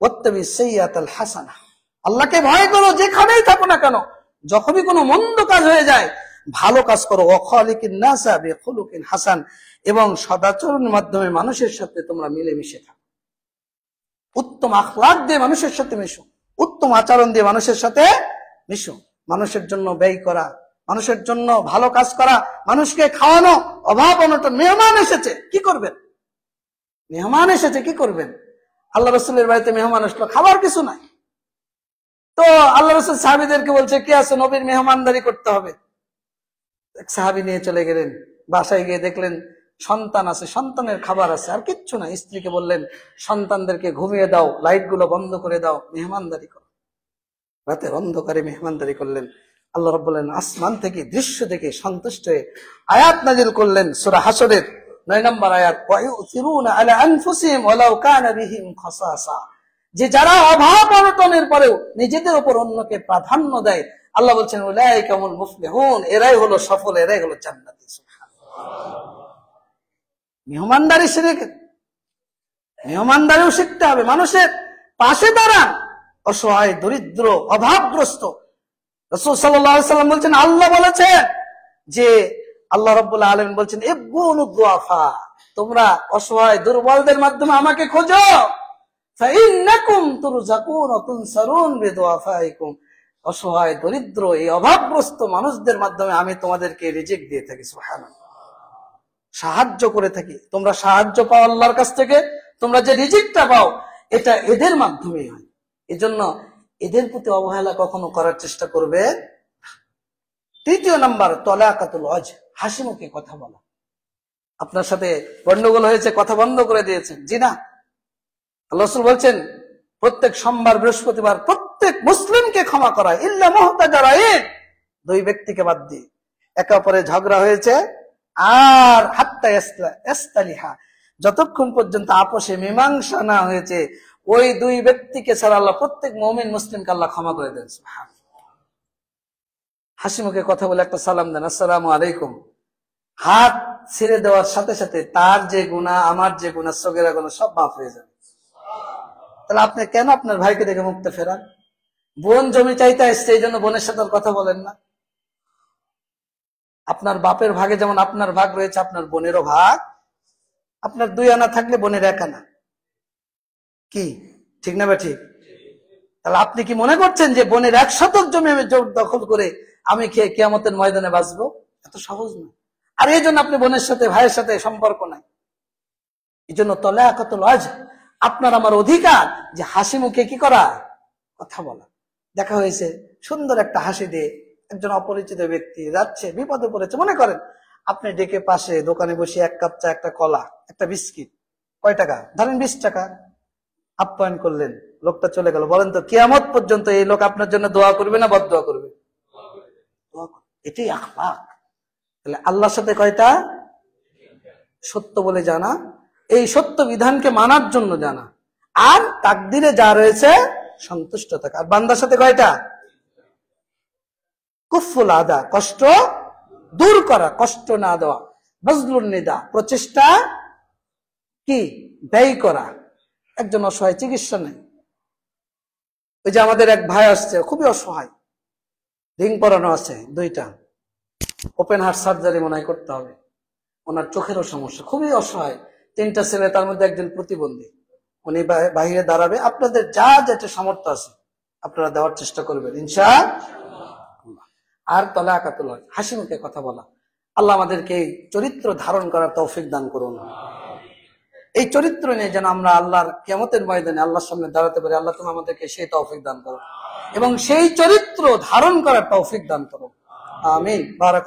ওয়াত্তাবিস সাইয়্যাতাল হাসানাহ, আল্লাহকে ভয় করো যেখানেই থাকো না কেন, যখনই কোনো মন্দ কাজ হয়ে যায় ভালো কাজ করো। ওয়া খালিকিন নাসা বিখুলুকিন হাসান, এবং সদাচরণের মাধ্যমে মানুষের সাথে তোমরা মিলেমিশে থাকো। উত্তম আখলাক দিয়ে মানুষের সাথে মিশো, উত্তম আচরণ দিয়ে মানুষের সাথে মিশো। মানুষের জন্য ব্যয় করা, মানুষের জন্য ভালো কাজ করা, মানুষকে খাওয়ানো, অভাব অনটন, মেহমান এসেছে কি করবেন? মেহমান এসেছে কি করবেন? আল্লাহ রাসূলের বাড়িতে মেহমান আসলো, খাবার কিছু নাই, তো আল্লাহ রাসূল সাহাবীদেরকে বলছে কে আছে, নবীর মেহমানদারি করতে হবে। এক সাহাবী নিয়ে চলে গেলেন, বাসায় গিয়ে দেখলেন সন্তান আছে, সন্তানের খাবার আছে, আর কিচ্ছু না। স্ত্রীকে বললেন সন্তানদেরকে ঘুমিয়ে দাও, লাইট গুলো বন্ধ করে দাও, মেহমানদারি করো। রাতের অন্ধকারে মেহমানদারি করলেন। আল্লাহ রাব্বুল আলামিন আসমান থেকে দৃশ্য দেখে সন্তুষ্ট হয়ে আয়াত নাযিল করলেন, সূরা হাসরের 9 নম্বর আয়াত, ওয়া ইউসিরুনা আলা আনফুসিহিম ওয়ালাউ কানা বিহিম খাসাসা, যে যারা অভাব অনটনের পরেও নিজেদের উপর অন্যকে প্রাধান্য দেয়, আল্লাহ বলছেন উলাইকা হুমুল মুফলিহুন, এরাই হলো সফল, এরাই হলো জান্নাতি। মেহমানদারি শিখে, মেহমানদারিও শিখতে হবে। মানুষের পাশে দাঁড়ান, অসহায়, দরিদ্র, অভাবগ্রস্ত। রাসূল সাল্লাল্লাহু আলাইহি ওয়াসাল্লাম বলছেন, আল্লাহ বলেছেন যে আল্লাহ রাব্বুল আলামিন বলছেন ইবগুনু দুআফা, তোমরা অসহায় দুর্বলদের মাধ্যমে আমাকে খোঁজো, ফাইন্নাকুম তুরজাকুন ওয়া তুনসারুন বিদুআফাইকুম, অসহায় দরিদ্র এই অভাবগ্রস্ত মানুষদের মাধ্যমে আমি তোমাদেরকে রিজিক দিয়ে থাকি, সুবহানাল্লাহ, সাহায্য করে থাকি। তোমরা সাহায্য পাও আল্লাহর কাছ থেকে, তোমরা যে রিজিকটা পাও এটা এদের মাধ্যমেই হয়। এজন্য এদের প্রতি অবহেলা কখনো করার চেষ্টা করবে। তৃতীয় নাম্বার তলাকাতুল ওয়াজ, হাসি মুখে কথা বলা। আপনার সাথে গন্ডগোল হয়েছে, কথা বন্ধ করে দিয়েছেন, জি না, আল্লাহ রাসূল বলছেন প্রত্যেক সোমবার বৃহস্পতিবার প্রত্যেক মুসলিমকে ক্ষমা করা, ইল্লা মুহতাজারাইন, দুই ব্যক্তিকে বাদ দিয়ে। একে অপরে ঝগড়া হয়েছে আর হাত্তা ইস্তালিহা, যতক্ষণ পর্যন্ত আপোষে মীমাংসা না হয়েছে ওই দুই ব্যক্তিকে ছাড়া আল্লাহ প্রত্যেক মুমিন মুসলিমকে আল্লাহ ক্ষমা করে দেন। সুবহানাল্লাহ। হাসি মুখে কথা বলে একটা সালাম দেন, আসসালামু আলাইকুম, হাত ছেড়ে দেওয়ার সাথে সাথে তার যে গুনাহ আমার যে গুনাহ সগীরা গুনাহ সব মাফ হয়ে যাবে। তাহলে আপনি কেন আপনার ভাইকে দেখে মুখটা ফেরান? বোন জমি চাইতে আসছে, এই জন্য বোনের সাথে কথা বলেন না। আপনার বাপের ভাগে যেমন আপনার ভাগ রয়েছে, আপনার বোনেরও ভাগ। আপনার 2 আনা থাকলে বোনের 1 আনা, কি ঠিক না বা ঠিক? তাহলে আপনি কি মনে করছেন যে বোনের 1 শতক জমি আমি জোর দখল করে আমি খেয়ে কিয়ামতের ময়দানে বাঁচবো? এত সহজ না। আর এই জন্য আপনি বোনের সাথে ভাইয়ের সাথে সম্পর্ক নাই। এই জন্য তলাকাতুল ওয়াজ, আপনার আমার অধিকার যে হাসি মুখে কি করা, কথা বলা। দেখা হয়েছে সুন্দর একটা হাসি দিয়ে একজন অপরিচিত ব্যক্তি যাচ্ছে, বিপদে পড়েছে, মনে করেন আপনি ডেকে পাশে দোকানে বসে 1 কাপ চা, একটা কলা, একটা বিস্কিট, কয় টাকা ধরেন, 20 টাকা আপ্যায়ন করলেন, লোকটা চলে গেল। বলেন তো কিয়ামত পর্যন্ত এই লোক আপনার জন্য দোয়া করবে না বদদোয়া করবে? এটাই আখলাক। তাহলে আল্লাহর সাথে কয়টা? সত্য বলে জানা, এই সত্য বিধানকে মানার জন্য জানা, আর তাকদিরে যা রয়েছে সন্তুষ্ট থাকা। আর বান্দার সাথে কয়টা? কুফুল আদা, কষ্ট দূর করা, কষ্ট না দেওয়া, বজলুন নিদা, প্রচেষ্টা কি ব্যয় করা। একজন অসহায়, চিকিৎসা নেই, ওই যে আমাদের এক ভাই আসছে, খুবই অসহায়, রিং পরানো আছে 2টা, ওপেন হার্ট সার্জারি মনে হয় করতে হবে, ওনার চোখেরও সমস্যা, খুবই অসহায়, 3টা ছেলে, তার মধ্যে একজন প্রতিবন্ধী। উনি বাহিরে দাঁড়াবে, আপনাদের যা যেটা সামর্থ্য আছে আপনারা দেওয়ার চেষ্টা করবেন ইনশাআল্লাহ। আর তলাকাতুল ওয়াজ, হাসি মুখে কথা বলা। আল্লাহ আমাদেরকে চরিত্র ধারণ করার তৌফিক দান করুন। এই চরিত্র নিয়ে যেন আমরা আল্লাহর কিয়ামতের ময়দানে আল্লাহর সামনে দাঁড়াতে পারি। আল্লাহ তুমি আমাদেরকে সেই তৌফিক দান করো এবং সেই চরিত্র ধারণ করার তৌফিক দান করো। আমিন। বারাকাল্লাহ।